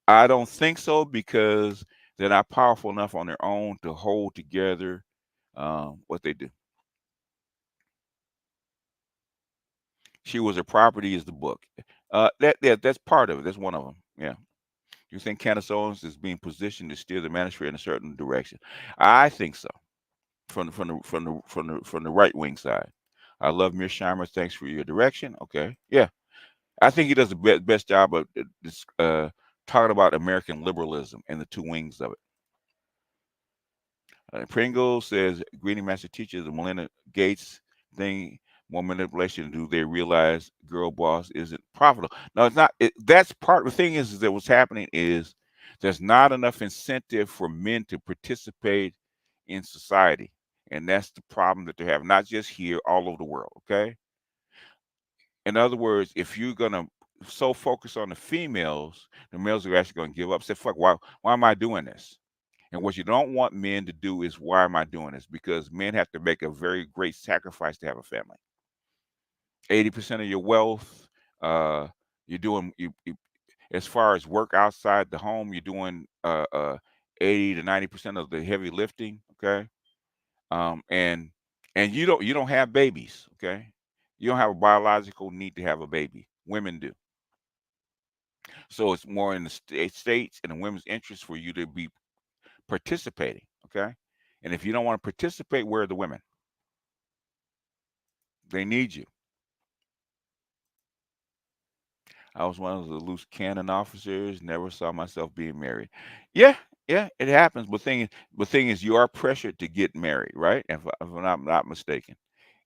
I don't think so because they're not powerful enough on their own to hold together what they do. She Was a Property is the book. That's part of it. That's one of them. Yeah. You think Candace Owens is being positioned to steer the manosphere in a certain direction? I think so. From the right wing side. I love Mearsheimer. Thanks for your direction. Okay. Yeah. I think he does the best job of talking about American liberalism and the two wings of it. Pringle says, greeting master teachers, the Melinda Gates thing, more manipulation. Do they realize girl boss isn't profitable? No, it's not. That's part. The thing is that what's happening is there's not enough incentive for men to participate in society. And that's the problem that they have, not just here, all over the world. Okay. In other words, if you're gonna so focus on the males are actually gonna give up. Say, fuck, why am I doing this? And what you don't want men to do is, why am I doing this? Because men have to make a very great sacrifice to have a family. 80% of your wealth, you're doing as far as work outside the home, you're doing 80 to 90% of the heavy lifting. Okay, and you don't have babies. Okay, you don't have a biological need to have a baby. Women do. So it's more in the states and the women's interest for you to be participating. Okay, and if you don't want to participate, where are the women? They need you. I was one of the loose cannon officers. Never saw myself being married. Yeah, yeah, it happens. But thing is, you are pressured to get married, right? If I'm not mistaken,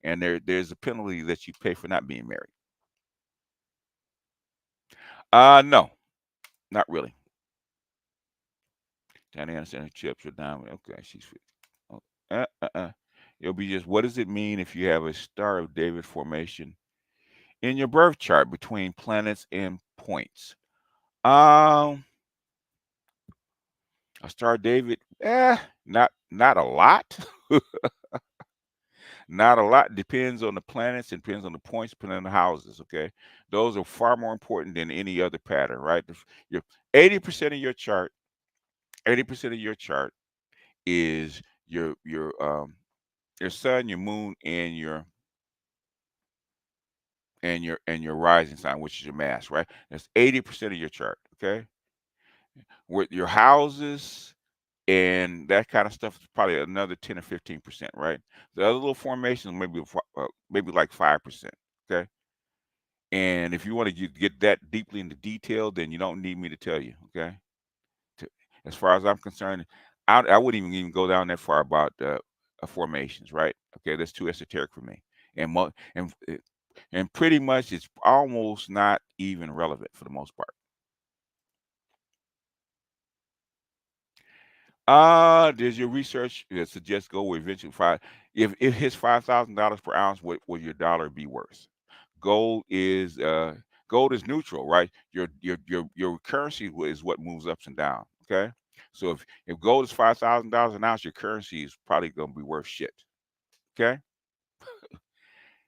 and there's a penalty that you pay for not being married. No, not really. Danny Anderson chips are down. Okay, she's fit. Oh, It'll be just, what does it mean if you have a Star of David formation in your birth chart between planets and points? Um, a Star of David, not a lot. Not a lot. Depends on the planets and depends on the points, depending on the houses. Okay, those are far more important than any other pattern, right? Your 80% of your chart, 80% of your chart is your sun, your moon, and your rising sign, which is your mass, right? That's 80% of your chart. Okay, with your houses and that kind of stuff is probably another 10 or 15%, right? The other little formations maybe like 5%. Okay, and if you want to get that deeply into detail, then you don't need me to tell you. Okay, to, as far as I'm concerned, I wouldn't even go down that far about formations, right? Okay, that's too esoteric for me, and and pretty much it's almost not even relevant for the most part. Does your research suggest gold will eventually five? If it hits $5,000 per ounce, what will your dollar be worth? Gold is uh, Gold is neutral, right? Your currency is what moves ups and down. Okay, so if gold is $5,000 an ounce, your currency is probably going to be worth shit. Okay,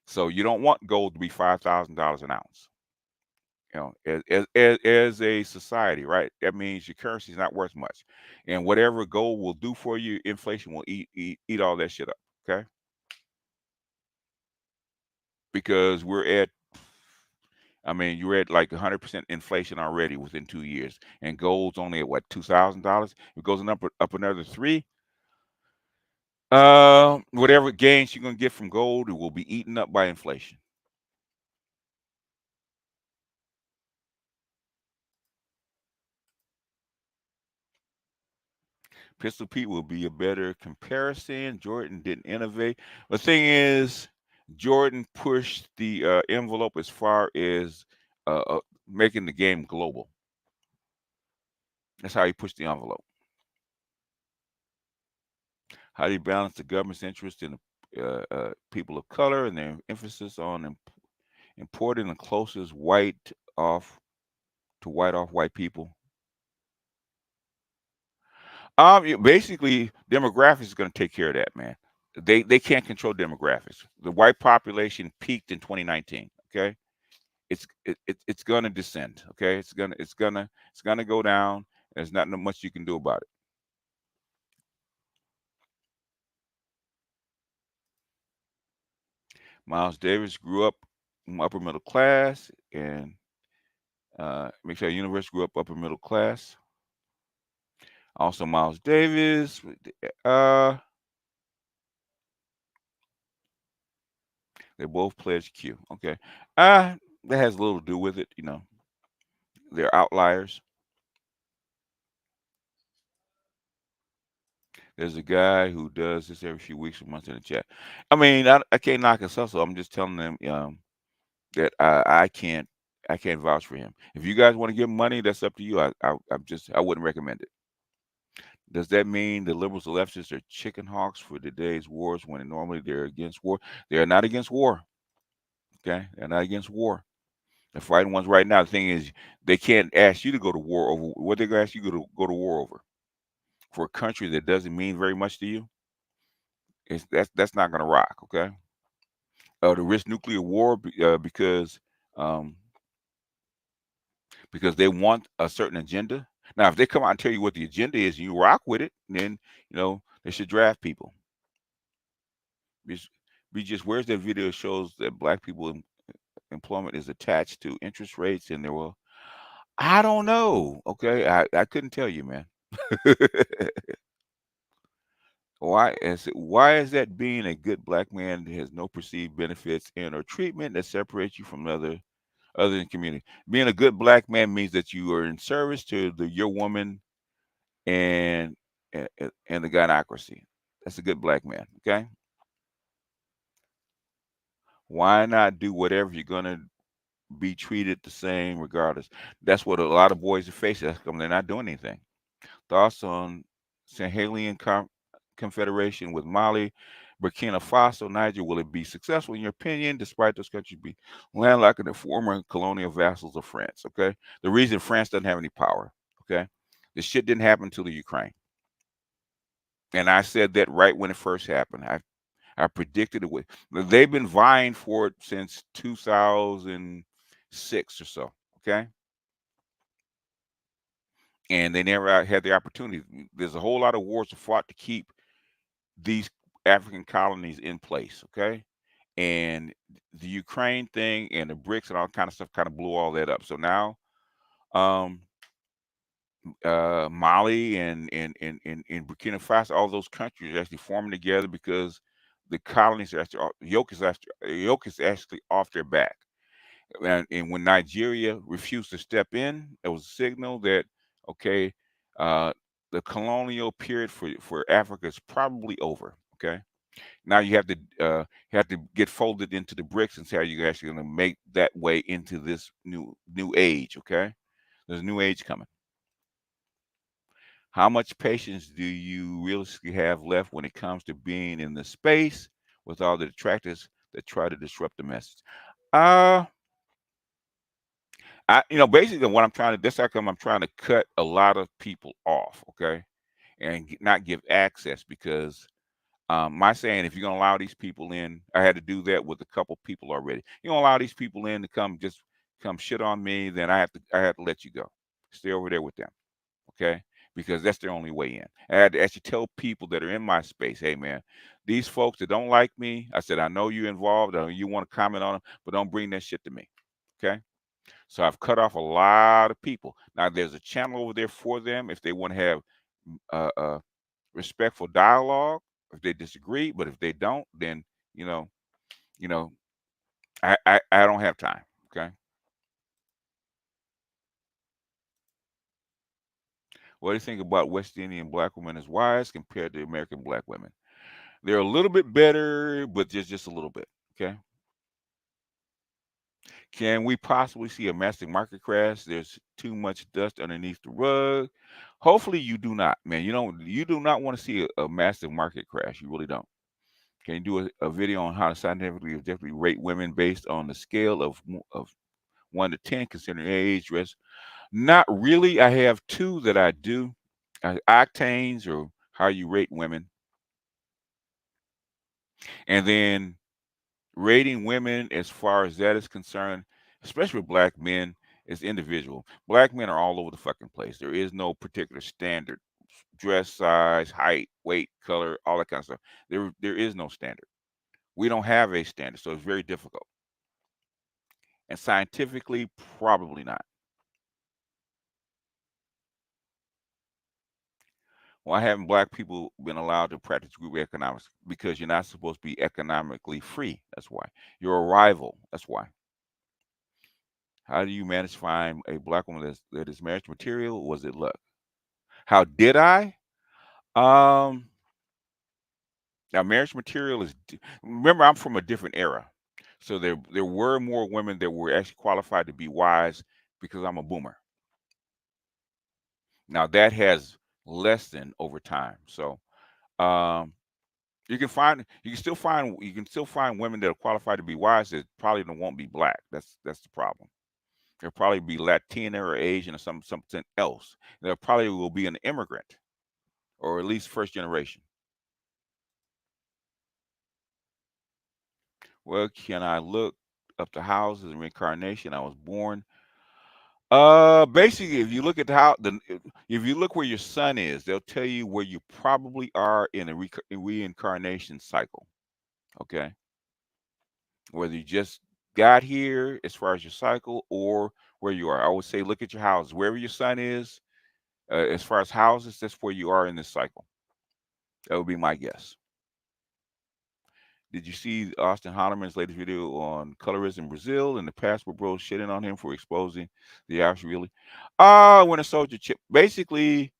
so you don't want gold to be $5,000 an ounce. You know, as a society, right? That means your currency is not worth much, and whatever gold will do for you, inflation will eat all that shit up. Okay, because I mean, you're at like 100% inflation already within 2 years, and gold's only at what, $2,000. If it goes up another three, whatever gains you're gonna get from gold, it will be eaten up by inflation. Pistol Pete will be a better comparison. Jordan didn't innovate. The thing is, Jordan pushed the envelope as far as making the game global. That's how he pushed the envelope. How do you balance the government's interest in people of color and their emphasis on importing the closest off white off white people? Basically, demographics is going to take care of that, man. They can't control demographics. The white population peaked in 2019. Okay, it's going to descend. Okay, it's gonna go down. There's not much you can do about it. Miles Davis grew up upper middle class, and make sure Universe grew up upper middle class. Also, Miles Davis. They both pledged Q. Okay. That has a little to do with it. You know, they're outliers. There's a guy who does this every few weeks or months in the chat. I mean, I can't knock his hustle. I'm just telling them that I can't vouch for him. If you guys want to give him money, that's up to you. I wouldn't recommend it. Does that mean the liberals and leftists are chicken hawks for today's wars when normally they're against war? They are not against war. Okay, they're not against war. The fighting ones right now. The thing is, they can't ask you to go to war over what they're going to ask you to go to war over for a country that doesn't mean very much to you. That's not going to rock. Okay, to risk nuclear war um, because they want a certain agenda. Now, if they come out and tell you what the agenda is and you rock with it, then they should draft people. Be just where's that video shows that black people employment is attached to interest rates and there will. I don't know. Okay, I couldn't tell you, man. Why is that being a good black man has no perceived benefits and or treatment that separates you from other than community? Being a good black man means that you are in service to your woman and and the gynocracy. That's a good black man. Okay. Why not do whatever you're gonna be treated the same regardless? That's what a lot of boys are facing. That's come they're not doing anything. Thoughts on Sahelian Confederation with Mali, Burkina Faso, Niger? Will it be successful in your opinion, despite those countries be landlocked and the former colonial vassals of France? Okay. The reason France doesn't have any power. Okay. This shit didn't happen until the Ukraine. And I said that right when it first happened. I predicted it would. They've been vying for it since 2006 or so. Okay. And they never had the opportunity. There's a whole lot of wars fought to keep these African colonies in place. Okay. And the Ukraine thing and the BRICS and all kind of stuff kind of blew all that up. So now, um, Mali and Burkina Faso, all those countries are actually forming together because the colonies are actually yoke is actually off their back. And when Nigeria refused to step in, it was a signal that okay, uh, the colonial period for Africa is probably over. Okay, now you have to get folded into the BRICS and see how you're actually going to make that way into this new age. Okay, there's a new age coming. How much patience do you realistically have left when it comes to being in the space with all the detractors that try to disrupt the message? Uh, basically what I'm trying to, that's how come I'm trying to cut a lot of people off, okay, and not give access because my saying, if you're gonna allow these people in, I had to do that with a couple people already. You don't allow these people in to come shit on me, then I have to let you go. Stay over there with them, okay? Because that's their only way in. I had to actually tell people that are in my space, hey man, these folks that don't like me, I said, I know you're involved, I know you want to comment on them, but don't bring that shit to me, okay? So I've cut off a lot of people. Now there's a channel over there for them if they want to have uh, uh, respectful dialogue if they disagree, but if they don't, then you know, you know, I don't have time. Okay. What do you think about West Indian black women as wives compared to American black women? They're a little bit better, but just a little bit. Okay. Can we possibly see a massive market crash? There's too much dust underneath the rug. Hopefully you do not, man. You do not want to see a massive market crash. You really don't. Can you do a video on how to scientifically objectively rate women based on the scale of 1 to 10, considering age, dress? Not really. I have two that I do. Octanes, or how you rate women, and then rating women as far as that is concerned, especially with black men, is individual. Black men are all over the fucking place. There is no particular standard. Dress size, height, weight, color, all that kind of stuff. There is no standard. We don't have a standard, so it's very difficult. And scientifically, probably not. Why haven't black people been allowed to practice group economics? Because you're not supposed to be economically free. That's why. You're a rival. That's why. How do you manage to find a black woman that is marriage material? Was it luck? How did I? Um, Now marriage material is. Remember, I'm from a different era, so there were more women that were actually qualified to be wives because I'm a boomer. Now that has lessened over time. So um, you can still find women that are qualified to be wives that probably don't won't be black. That's the problem. They'll probably be Latina or Asian or something else. There probably will be an immigrant or at least first generation. Well, can I look up the houses and reincarnation? I was born. Basically, if you look at if you look where your sun is, they'll tell you where you probably are in a reincarnation cycle. Okay, whether you just got here as far as your cycle or where you are. I would say look at your houses. Wherever your sun is, as far as houses, that's where you are in this cycle. That would be my guess. Did you see Austin Hollerman's latest video on colorism in Brazil? In the past, were bros shitting on him for exposing the Irish really? When a soldier chip. Basically,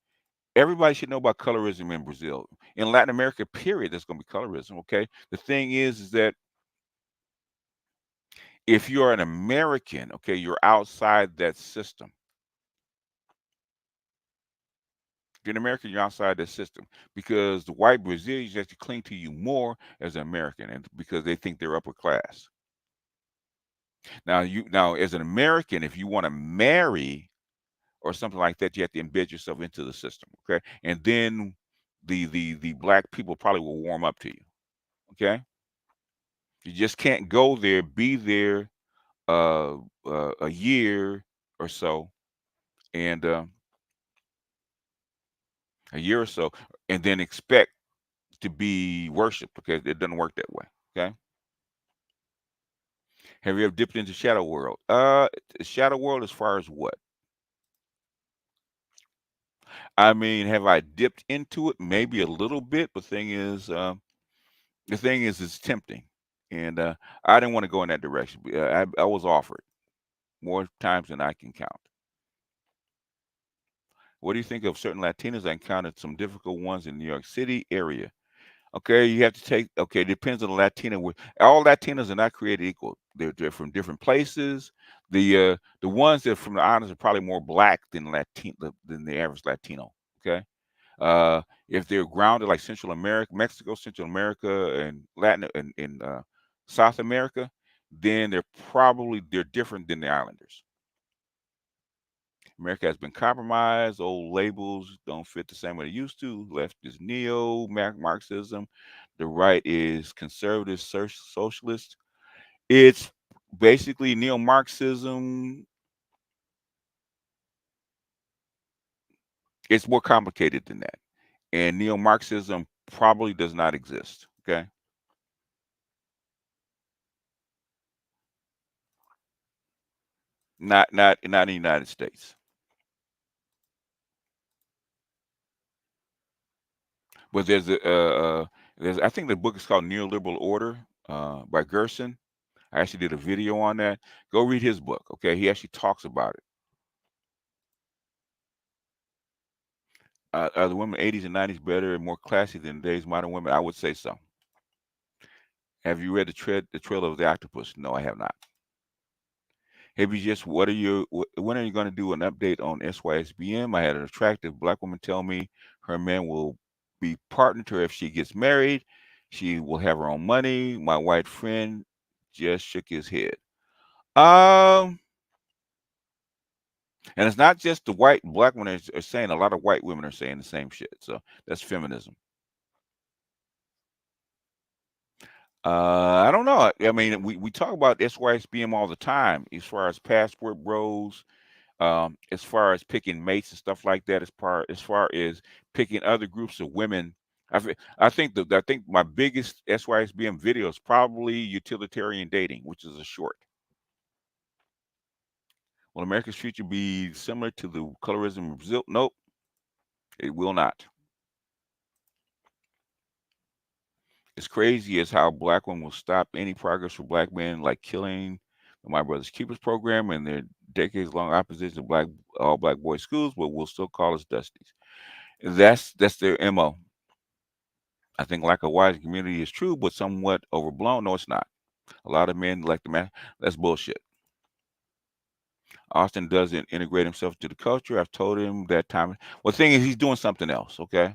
everybody should know about colorism in Brazil. In Latin America, period, there's going to be colorism. Okay. The thing is that if you're an American, okay, you're outside that system. If you're an American, you're outside that system because the white Brazilians actually cling to you more as an American, and because they think they're upper class. Now as an American, if you want to marry or something like that, you have to embed yourself into the system. Okay, and then the black people probably will warm up to you. Okay, you just can't go there, be there a year or so, and a year or so, and then expect to be worshipped because it doesn't work that way. Okay. Have you ever dipped into shadow world? Shadow world as far as what? I mean, have I dipped into it? Maybe a little bit, but the thing is, it's tempting, and I didn't want to go in that direction. I was offered more times than I can count. What do you think of certain Latinas? I encountered some difficult ones in New York City area. Okay, you have to take. Okay, it depends on the Latina. All Latinas are not created equal. They're from different places. The ones that are from the islands are probably more black than the average Latino. Okay, If they're grounded like Central America, Mexico, Central America, and Latin and South America, then they're different than the islanders. America has been compromised. Old labels don't fit the same way they used to. Left is neo-Marxism. The right is conservative socialist. It's basically neo-Marxism. It's more complicated than that. And neo-Marxism probably does not exist. Okay. Not in the United States. But there's I think the book is called Neoliberal Order by Gerson. I actually did a video on that. Go read his book. Okay, he actually talks about it. Are the women 80s and 90s better and more classy than today's modern women? I would say so. Have you read the Trail of the Octopus? No, I have not. Have you just when are you going to do an update on SYSBM? I had an attractive black woman tell me her man will be partnered to her if she gets married. She will have her own money. My white friend just shook his head. Um, and it's not just the black women are saying. A lot of white women are saying the same shit. So that's feminism. I don't know. I mean, we talk about SYSBM all the time as far as passport bros, as far as picking mates and stuff like that, as far as picking other groups of women. I think my biggest SYSBM video is probably utilitarian dating, which is a short. Will America's future be similar to the colorism of Brazil? Nope, it will not. It's crazy as how black women will stop any progress for black men, like killing the My Brother's Keepers program and their decades-long opposition to all black boys schools, but will still call us Dusties. That's their MO. I think lack of wise community is true, but somewhat overblown. No, it's not. A lot of men like the man. That's bullshit. Austin doesn't integrate himself to the culture. I've told him that time. Well, the thing is, he's doing something else. Okay,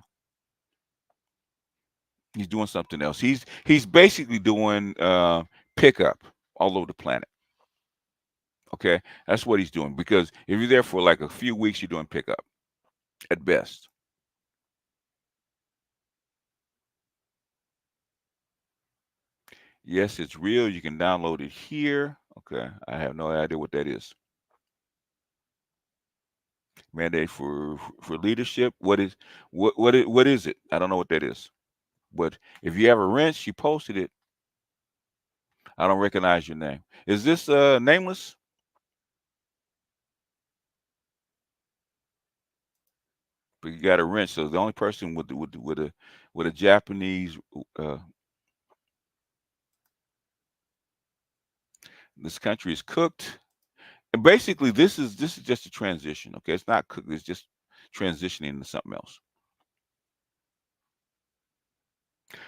he's doing something else. He's basically doing pickup all over the planet. Okay, that's what he's doing. Because if you're there for like a few weeks, you're doing pickup at best. Yes, it's real. You can download it here. Okay, I have no idea what that is. Mandate for leadership. What is it? I don't know what that is. But if you have a wrench, you posted it. I don't recognize your name. Is this nameless? But you got a wrench. So the only person with a Japanese this country is cooked. And basically, this is just a transition. Okay, it's not cooked. It's just transitioning into something else.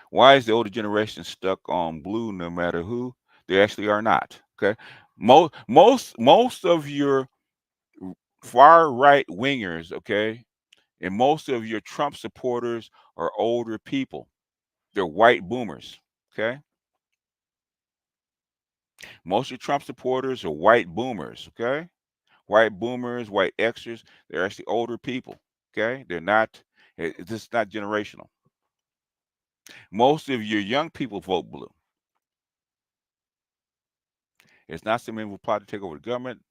Why is the older generation stuck on blue no matter who? They actually are not. Okay. Most of your far right wingers, okay, and most of your Trump supporters are older people. They're white boomers. Okay. Most of your Trump supporters are white boomers. Okay. White boomers, white Xers, they're actually older people. Okay. They're not, this is not generational. Most of your young people vote blue. It's not some evil plot to take over the government,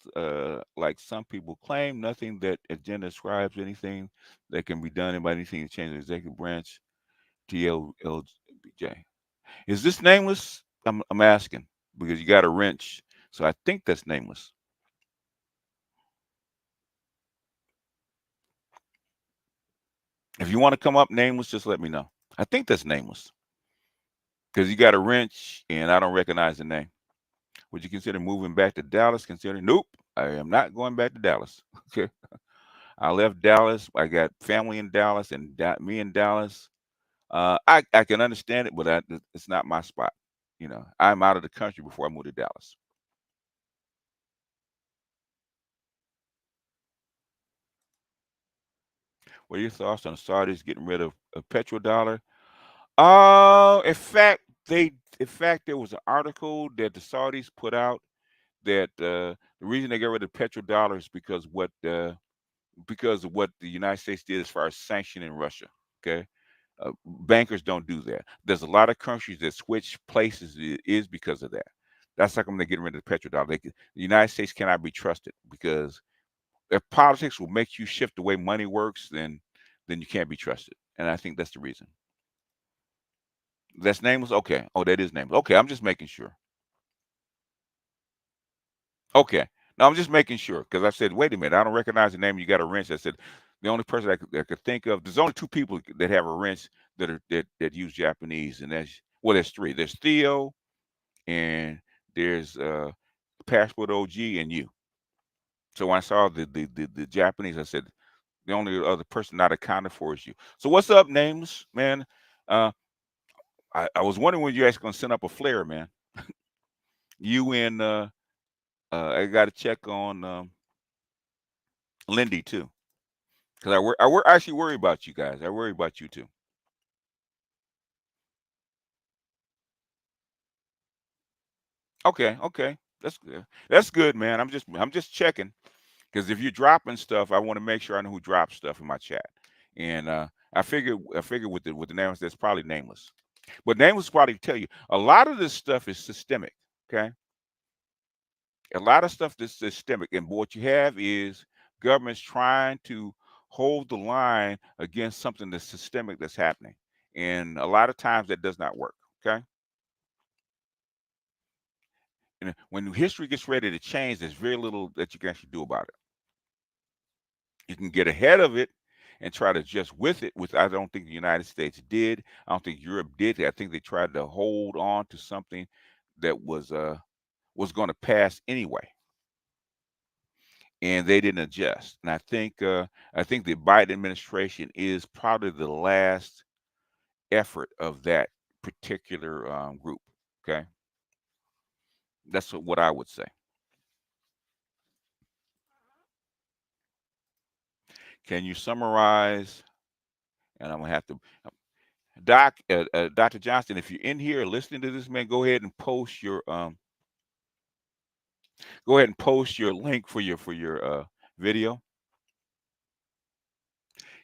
like some people claim. Nothing that agenda describes anything that can be done by anything to change the executive branch. TLBJ. Is this nameless? I'm asking because you got a wrench, so I think that's nameless. If you want to come up nameless, just let me know. I think that's nameless because you got a wrench, and I don't recognize the name. Would you consider moving back to Dallas? Nope, I am not going back to Dallas. Okay. I left Dallas. I got family in Dallas, and me in Dallas. I can understand it, but it's not my spot. You know, I'm out of the country before I moved to Dallas. What are your thoughts on the Saudis getting rid of a petrodollar? In fact, there was an article that the Saudis put out that the reason they got rid of petrodollar is because of what the United States did as far as sanctioning Russia. Okay, bankers don't do that. There's a lot of countries that switch places is because of that. That's how come they're getting rid of the petrodollar. The United States cannot be trusted because if politics will make you shift the way money works, then you can't be trusted. And I think that's the reason. That's nameless. Okay. Oh, that is nameless. Okay, I'm just making sure. Okay. No, I'm just making sure because I said, wait a minute, I don't recognize the name. You got a wrench. I said, the only person I could think of. There's only two people that have a wrench that use Japanese, and there's three. There's Theo, and there's Passport OG, and you. So when I saw the Japanese, I said the only other person not accounted for is you. So what's up, names, man? Uh, I was wondering when you actually gonna send up a flare, man. You and I got to check on Lindy too, because I actually worry about you guys. I worry about you too. Okay, okay, that's good. That's good, man. I'm just checking because if you're dropping stuff, I want to make sure I know who drops stuff in my chat. And I figure with the names that's probably nameless, but nameless probably tell you a lot of this stuff is systemic. Okay, a lot of stuff that's systemic, and what you have is governments trying to hold the line against something that's systemic that's happening, and a lot of times that does not work. Okay, and when history gets ready to change, there's very little that you can actually do about it. You can get ahead of it and try to adjust with it, which I don't think the United States did. I don't think Europe did. I think they tried to hold on to something that was going to pass anyway, and they didn't adjust. And I think the Biden administration is probably the last effort of that particular group. Okay, that's what I would say. Can you summarize? And I'm gonna have to, Dr. Johnston, if you're in here listening to this, man, go ahead and post your link for your video.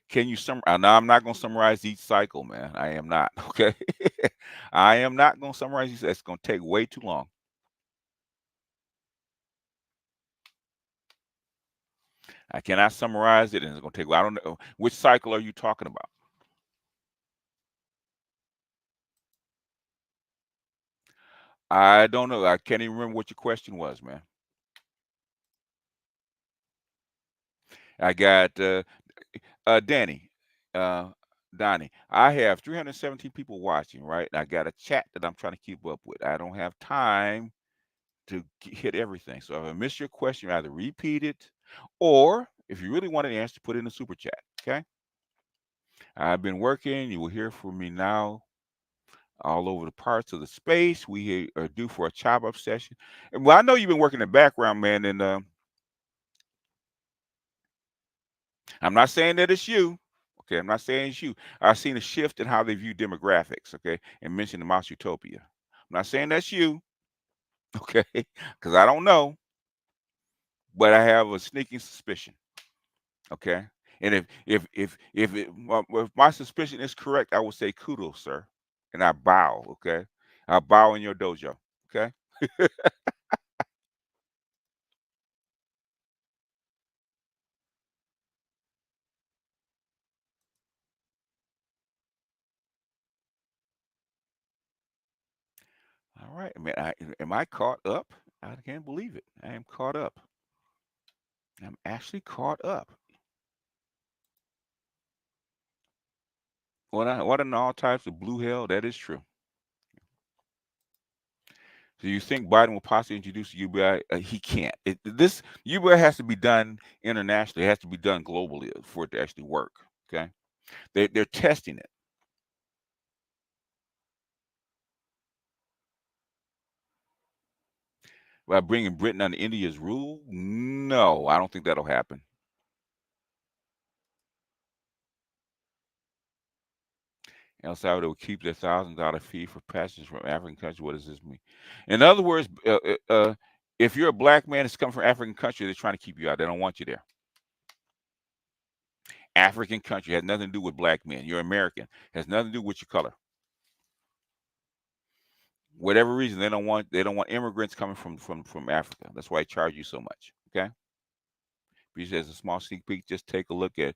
Can you now I'm not gonna summarize each cycle, man. I am not. Okay, I am not gonna summarize these. It's gonna take way too long. I cannot summarize it, and it's gonna take. I don't know which cycle are you talking about. I don't know. I can't even remember what your question was, man. I got Danny, uh, Donnie. I have 317 people watching, right? And I got a chat that I'm trying to keep up with. I don't have time to hit everything. So if I miss your question, either repeat it, or if you really want an answer, put it in the super chat. Okay. I've been working. You will hear from me now all over the parts of the space. We are due for a chop up session. And well, I know you've been working in the background, man, and I'm not saying that it's you. Okay, I'm not saying it's you. I've seen a shift in how they view demographics. Okay, and mentioned the Mouse Utopia. I'm not saying that's you. Okay, because I don't know, but I have a sneaking suspicion. Okay, and if my suspicion is correct, I will say kudos, sir, and I bow. Okay, I bow in your dojo. Okay. All right, man. Am I caught up? I can't believe it. I am caught up. I'm actually caught up. What in all types of blue hell? That is true. Do you think Biden will possibly introduce the UBI? He can't. This UBI has to be done internationally. It has to be done globally for it to actually work. Okay, they're testing it by bringing Britain under India's rule. No, I don't think that'll happen. El Salvador will keep their $1,000 fee for passengers from African countries. What does this mean? In other words, if you're a black man that's come from African country, they're trying to keep you out. They don't want you there. African country has nothing to do with black men. You're American. Has nothing to do with your color. Whatever reason, they don't want immigrants coming from Africa. That's why they charge you so much. Okay. Because as a small sneak peek, just take a look at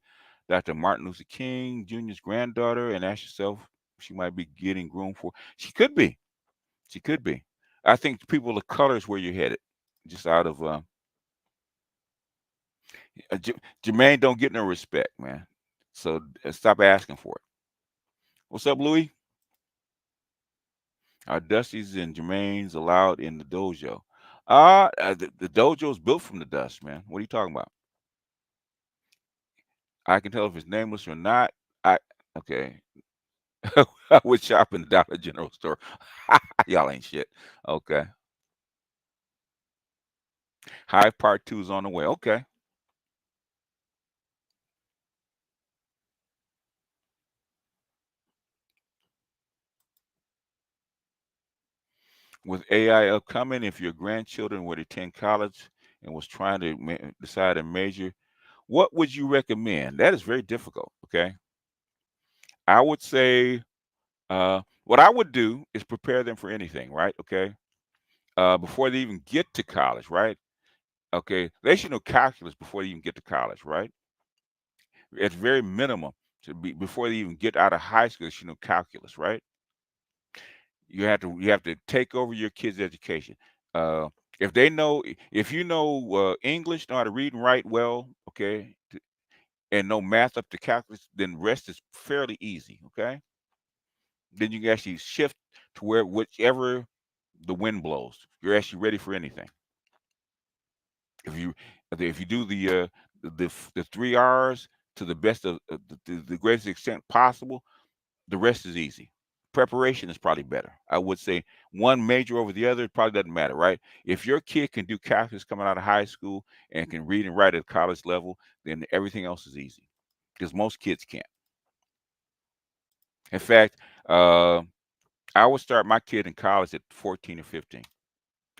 Dr. Martin Luther King Jr.'s granddaughter and ask yourself, she might be getting groomed for. She could be. She could be. I think people of color is where you're headed. Just out of Jermaine don't get no respect, man. So stop asking for it. What's up, Louis? Are Dusty's and Jermaine's allowed in the dojo? The dojo is built from the dust, man. What are you talking about? I can tell if it's nameless or not. Okay. I would shop in the Dollar General store. Y'all ain't shit. Okay. Hive Part 2 is on the way. Okay. With AI upcoming, if your grandchildren were to attend college and was trying to decide a major, what would you recommend? That is very difficult. Okay. I would say what I would do is prepare them for anything, right? Okay. Before they even get to college, right? Okay. They should know calculus before they even get to college, right? It's very minimum to be before they even get out of high school, they should know calculus, right? You have to take over your kids' education. Uh, if you know English, know how to read and write well, okay, and know math up to calculus, then rest is fairly easy, okay. Then you can actually shift to where whichever the wind blows, you're actually ready for anything. If you do the 3 R's to the best of the greatest extent possible, the rest is easy. Preparation is probably better. I would say one major over the other, it probably doesn't matter, right? If your kid can do calculus coming out of high school and can read and write at college level, then everything else is easy because most kids can't. In fact, I would start my kid in college at 14 or 15.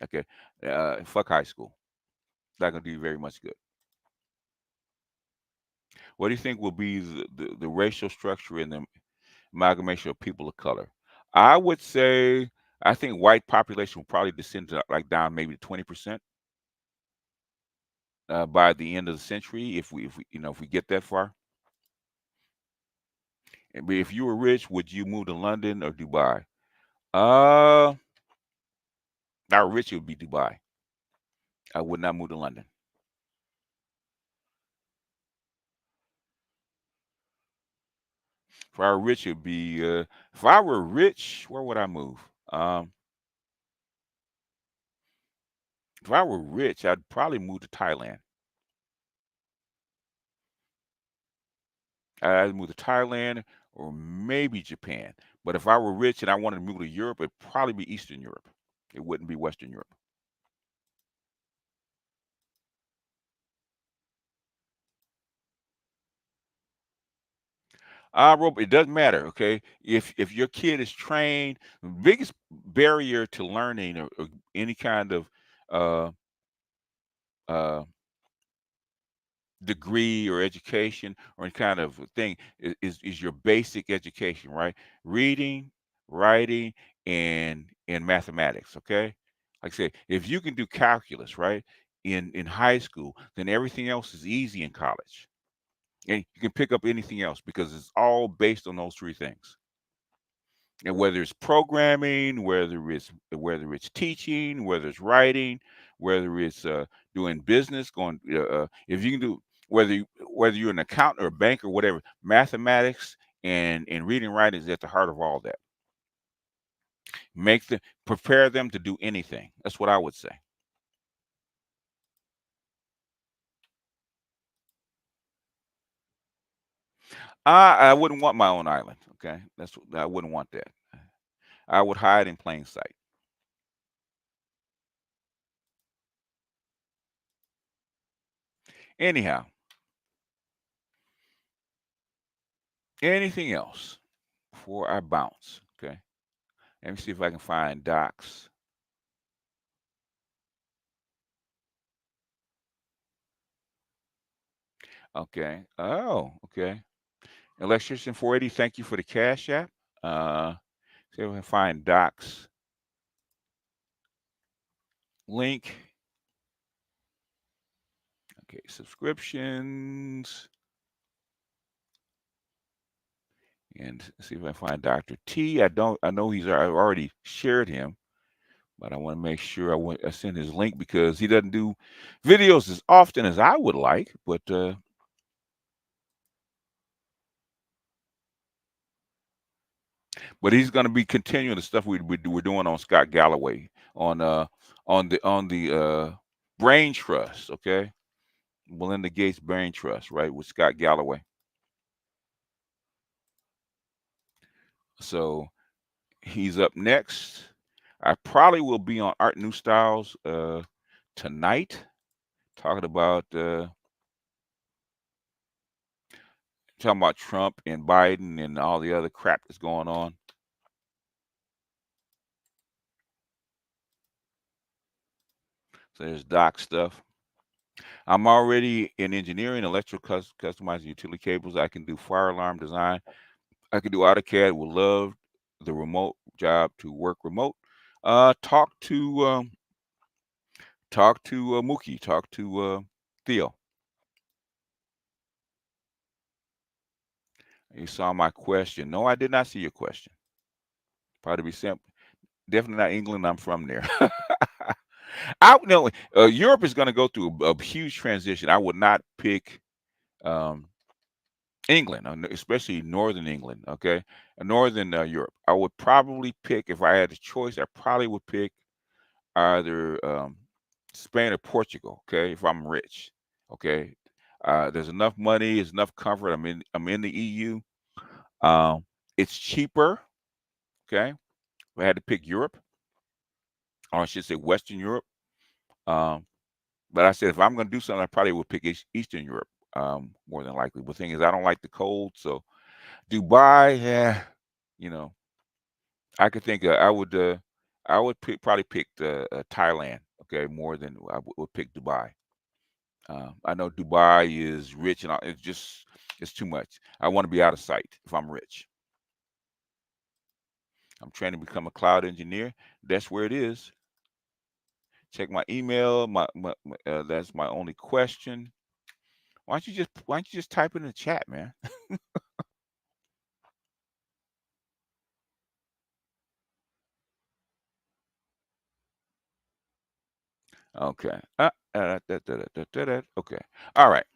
Okay. Fuck high school. Not going to do you very much good. What do you think will be the racial structure in the amalgamation of people of color? I would say I think white population will probably descend to like down maybe 20% by the end of the century if we get that far. But if you were rich, would you move to London or Dubai? Uh, Not rich, it would be Dubai. I would not move to London. If I were rich, it'd be if I were rich, where would I move? Um, if I were rich, I'd probably move to Thailand. I'd move to Thailand or maybe Japan. But if I were rich and I wanted to move to Europe, it'd probably be Eastern Europe. It wouldn't be Western Europe. Rob, it doesn't matter. Okay, if your kid is trained, the biggest barrier to learning or any kind of uh, uh, degree or education or any kind of thing is your basic education, right? Reading, writing, and mathematics. Okay, like I say, if you can do calculus, right, in high school, then everything else is easy in college, and you can pick up anything else because it's all based on those three things. And whether it's programming, whether it's teaching, whether it's writing, whether it's doing business, going if you can do whether you're an accountant or a banker, whatever, mathematics and reading and writing is at the heart of all that. Prepare them to do anything. That's what I would say. I wouldn't want my own island. Okay, I wouldn't want that. I would hide in plain sight. Anyhow, anything else before I bounce. Okay. Let me see if I can find docs. Okay. Oh, okay. Electrician 480, thank you for the cash app. See if I can find docs. Link. Okay, subscriptions. And see if I find Dr. T. I know I've already shared him, but I want to make sure I send his link because he doesn't do videos as often as I would like, but he's going to be continuing the stuff we're doing on Scott Galloway on the brain trust, okay? Melinda Gates brain trust, right, with Scott Galloway. So he's up next. I probably will be on Art New Styles tonight, talking about Trump and Biden and all the other crap that's going on. So there's doc stuff. I'm already in engineering, electrical customizing utility cables. I can do fire alarm design. I can do AutoCAD. Would love the remote job to work remote. Talk to Mookie. Talk to Theo. You saw my question. No, I did not see your question. Probably be simple. Definitely not England. I'm from there. I know Europe is going to go through a huge transition. I would not pick um, England, especially Northern England. Okay, Northern Europe. I would probably pick if I had a choice. I probably would pick either Spain or Portugal. Okay, if I'm rich. Okay, there's enough money, there's enough comfort. I'm in the EU. It's cheaper. Okay, if I had to pick Europe, or I should say Western Europe. Um, But I said if I'm going to do something, I probably would pick Eastern Europe more than likely. But the thing is, I don't like the cold, so Dubai, yeah, you know, I could think I would probably pick Thailand, okay, more than I would pick Dubai. I know Dubai is rich and it's too much. I want to be out of sight if I'm rich. I'm trying to become a cloud engineer. That's where it is. Check my email. That's my only question. Why don't you just type it in the chat, man? Okay. Okay. All right.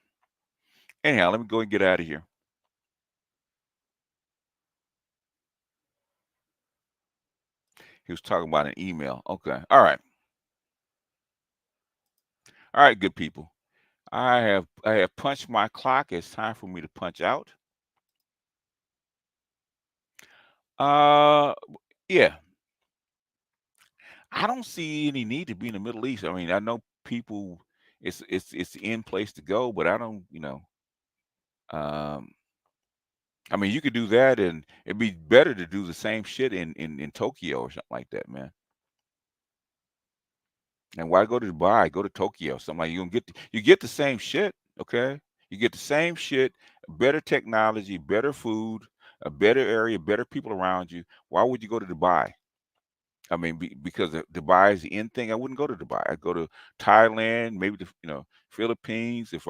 Anyhow, let me go and get out of here. He was talking about an email. Okay. All right. All right, good people. I have punched my clock. It's time for me to punch out. Uh yeah. I don't see any need to be in the Middle East. I mean, I know people it's the end place to go, but I don't, um I mean, you could do that, and it'd be better to do the same shit in Tokyo or something like that, man. And why go to Dubai? Go to Tokyo. Something like you get the same shit, okay? You get the same shit, better technology, better food, a better area, better people around you. Why would you go to Dubai? I mean, because Dubai is the end thing. I wouldn't go to Dubai. I'd go to Thailand, maybe the Philippines. If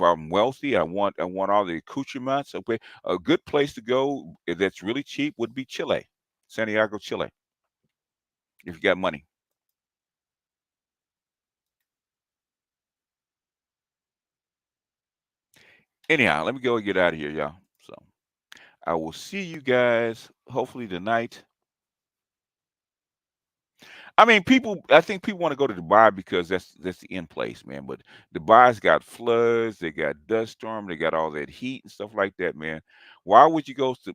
I'm wealthy, I want all the accoutrements. Okay, a good place to go that's really cheap would be Chile, Santiago, Chile. If you got money. Anyhow, let me go and get out of here, y'all. So I will see you guys hopefully tonight. I mean, I think people want to go to Dubai because that's the end place, man. But Dubai's got floods, they got dust storm, they got all that heat and stuff like that, man. Why would you go to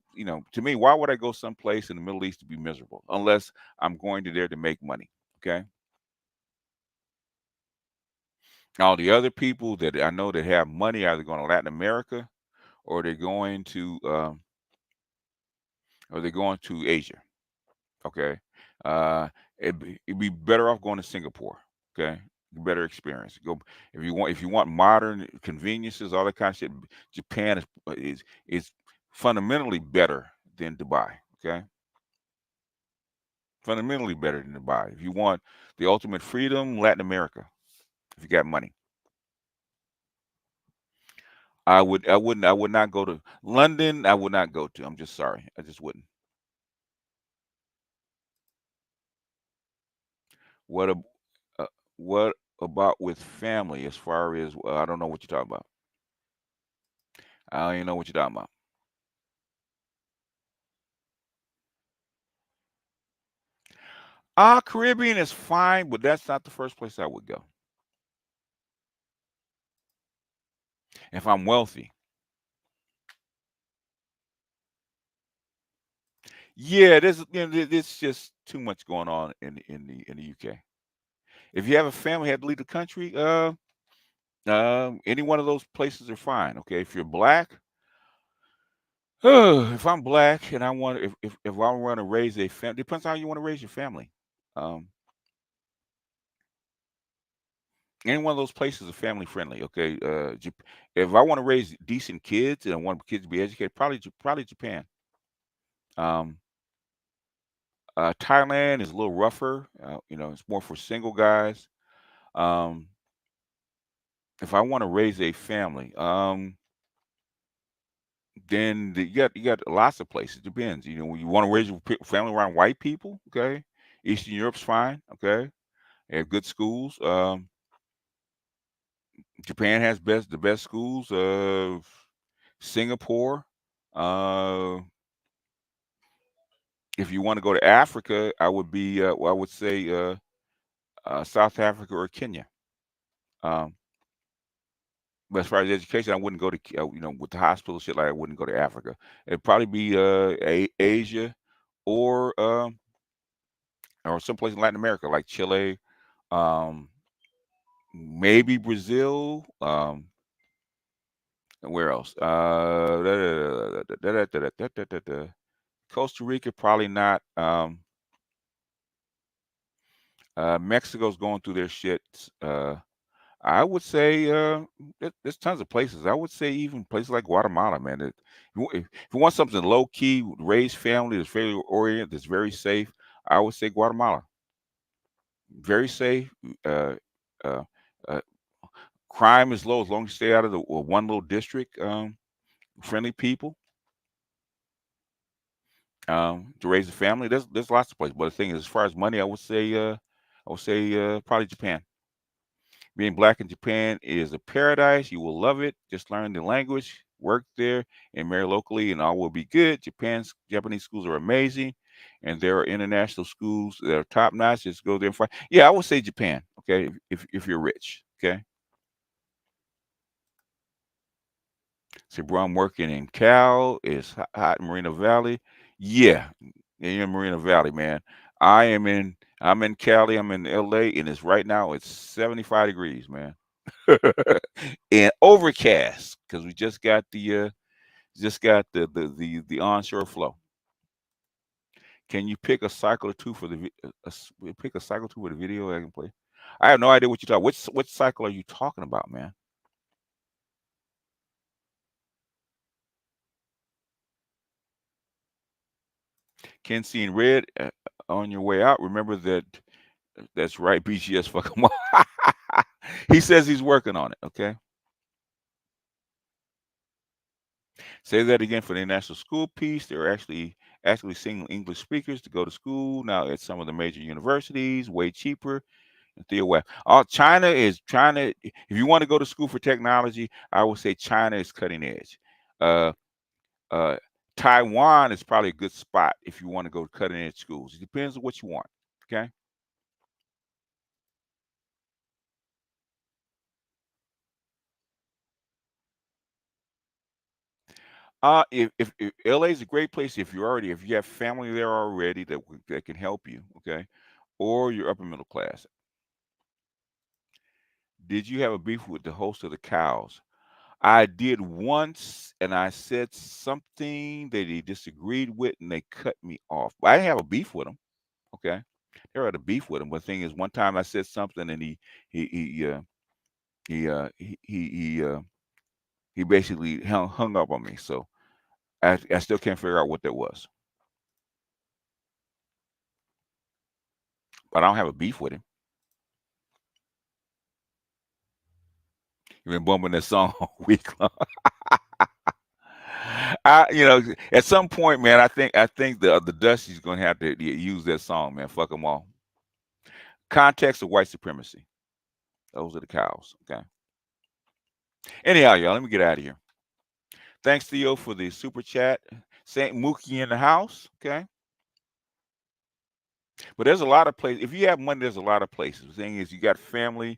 me, why would I go someplace in the Middle East to be miserable unless I'm going to there to make money? Okay. All the other people that I know that have money either going to Latin America or they're going to or they're going to Asia. Okay, uh, it'd be better off going to Singapore. Okay, better experience. Go if you want modern conveniences, all that kind of shit. Japan is fundamentally better than Dubai. Okay, fundamentally better than Dubai. If you want the ultimate freedom, Latin America. If you got money, I would not go to London. I would not go to. I'm just sorry. I just wouldn't. What a, uh, what about with family? As far as I don't know what you're talking about. I don't even know what you're talking about. Caribbean is fine, but that's not the first place I would go. If I'm wealthy, yeah, there's just too much going on in the UK. If you have a family, had to leave the country, any one of those places are fine. Okay, if you're black, if I'm black and I want if I want to raise a family, depends on how you want to raise your family. Um, any one of those places are family friendly. Okay, if I want to raise decent kids and I want kids to be educated, probably Japan. Um, Thailand is a little rougher. It's more for single guys. Um, if I want to raise a family, then you got lots of places. Depends. You want to raise your family around white people. Okay, Eastern Europe's fine. Okay, they have good schools. Japan has the best schools. Singapore. Uh, if you want to go to Africa, I would say South Africa or Kenya. Um, but as far as education, I wouldn't go to with the hospital shit like I wouldn't go to Africa. It'd probably be Asia or someplace in Latin America like Chile, um, maybe Brazil. Where else? Costa Rica probably not. Mexico's going through their shit. I would say there's tons of places. I would say even places like Guatemala, man. If you want something low key, raised family that's very oriented, that's very safe, I would say Guatemala. Very safe. Uh, uh, uh, Crime is low as long as you stay out of the one little district. Friendly people to raise a family. There's lots of places, but the thing is, as far as money, I would say probably Japan. Being black in Japan is a paradise. You will love it. Just learn the language, work there, and marry locally, and all will be good. Japanese schools are amazing, and there are international schools that are top notch. Just go there and find. Yeah, I would say Japan. Okay, if you're rich. Okay, say, bro, I'm working in Cal. It's hot in Marina Valley. Yeah, yeah, you're in Marina Valley, man. I'm in Cali. I'm in LA, and it's right now. It's 75 degrees, man. And overcast because we just got the onshore flow. Can you pick a cycle or two for pick a cycle or two for the video I can play? I have no idea what you're talking. Which cycle are you talking about, man? Ken seeing red on your way out. Remember that. That's right, BGS. Fuck him up. He says he's working on it. Okay. Say that again for the international school piece. They're actually seeing English speakers to go to school now at some of the major universities, way cheaper. And Theo West. China is trying to. If you want to go to school for technology, I would say China is cutting edge. Uh, uh, Taiwan is probably a good spot if you want to go to cutting edge schools. It depends on what you want. Okay. If LA is a great place if you have family there already that can help you. Okay, or you're upper middle class. Did you have a beef with the host of the cows? I did once, and I said something that he disagreed with, and they cut me off. I didn't have a beef with them. Okay, they had a beef with him. But the thing is, one time I said something, and he basically hung up on me. So I still can't figure out what that was. But I don't have a beef with him. You've been bumping that song all week long. At some point, man, I think the Dusty's gonna have to use that song, man. Fuck them all. Context of white supremacy. Those are the cows. Okay. Anyhow, y'all, let me get out of here. Thanks, Theo, for the super chat. Saint Mookie in the house. Okay. But there's a lot of places. If you have money, there's a lot of places. The thing is, you got family.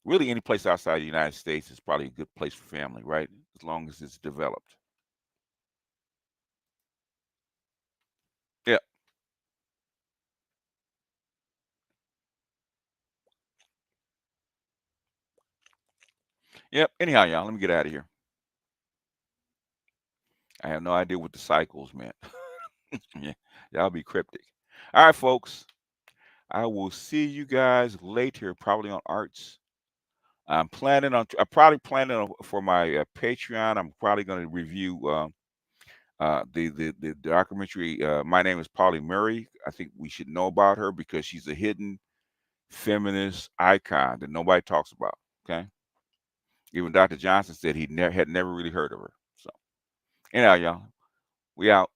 Really, any place outside the United States is probably a good place for family, right? As long as it's developed. Yeah. Yep. Anyhow, y'all, let me get out of here. I have no idea what the cycles meant. Yeah, y'all be cryptic. All right, folks. I will see you guys later, probably on Arts. I'm probably planning on for my Patreon. I'm probably going to review the documentary. My name is Polly Murray. I think we should know about her because she's a hidden feminist icon that nobody talks about. Okay, even Dr. Johnson said he had never really heard of her. So, anyhow, y'all, we out.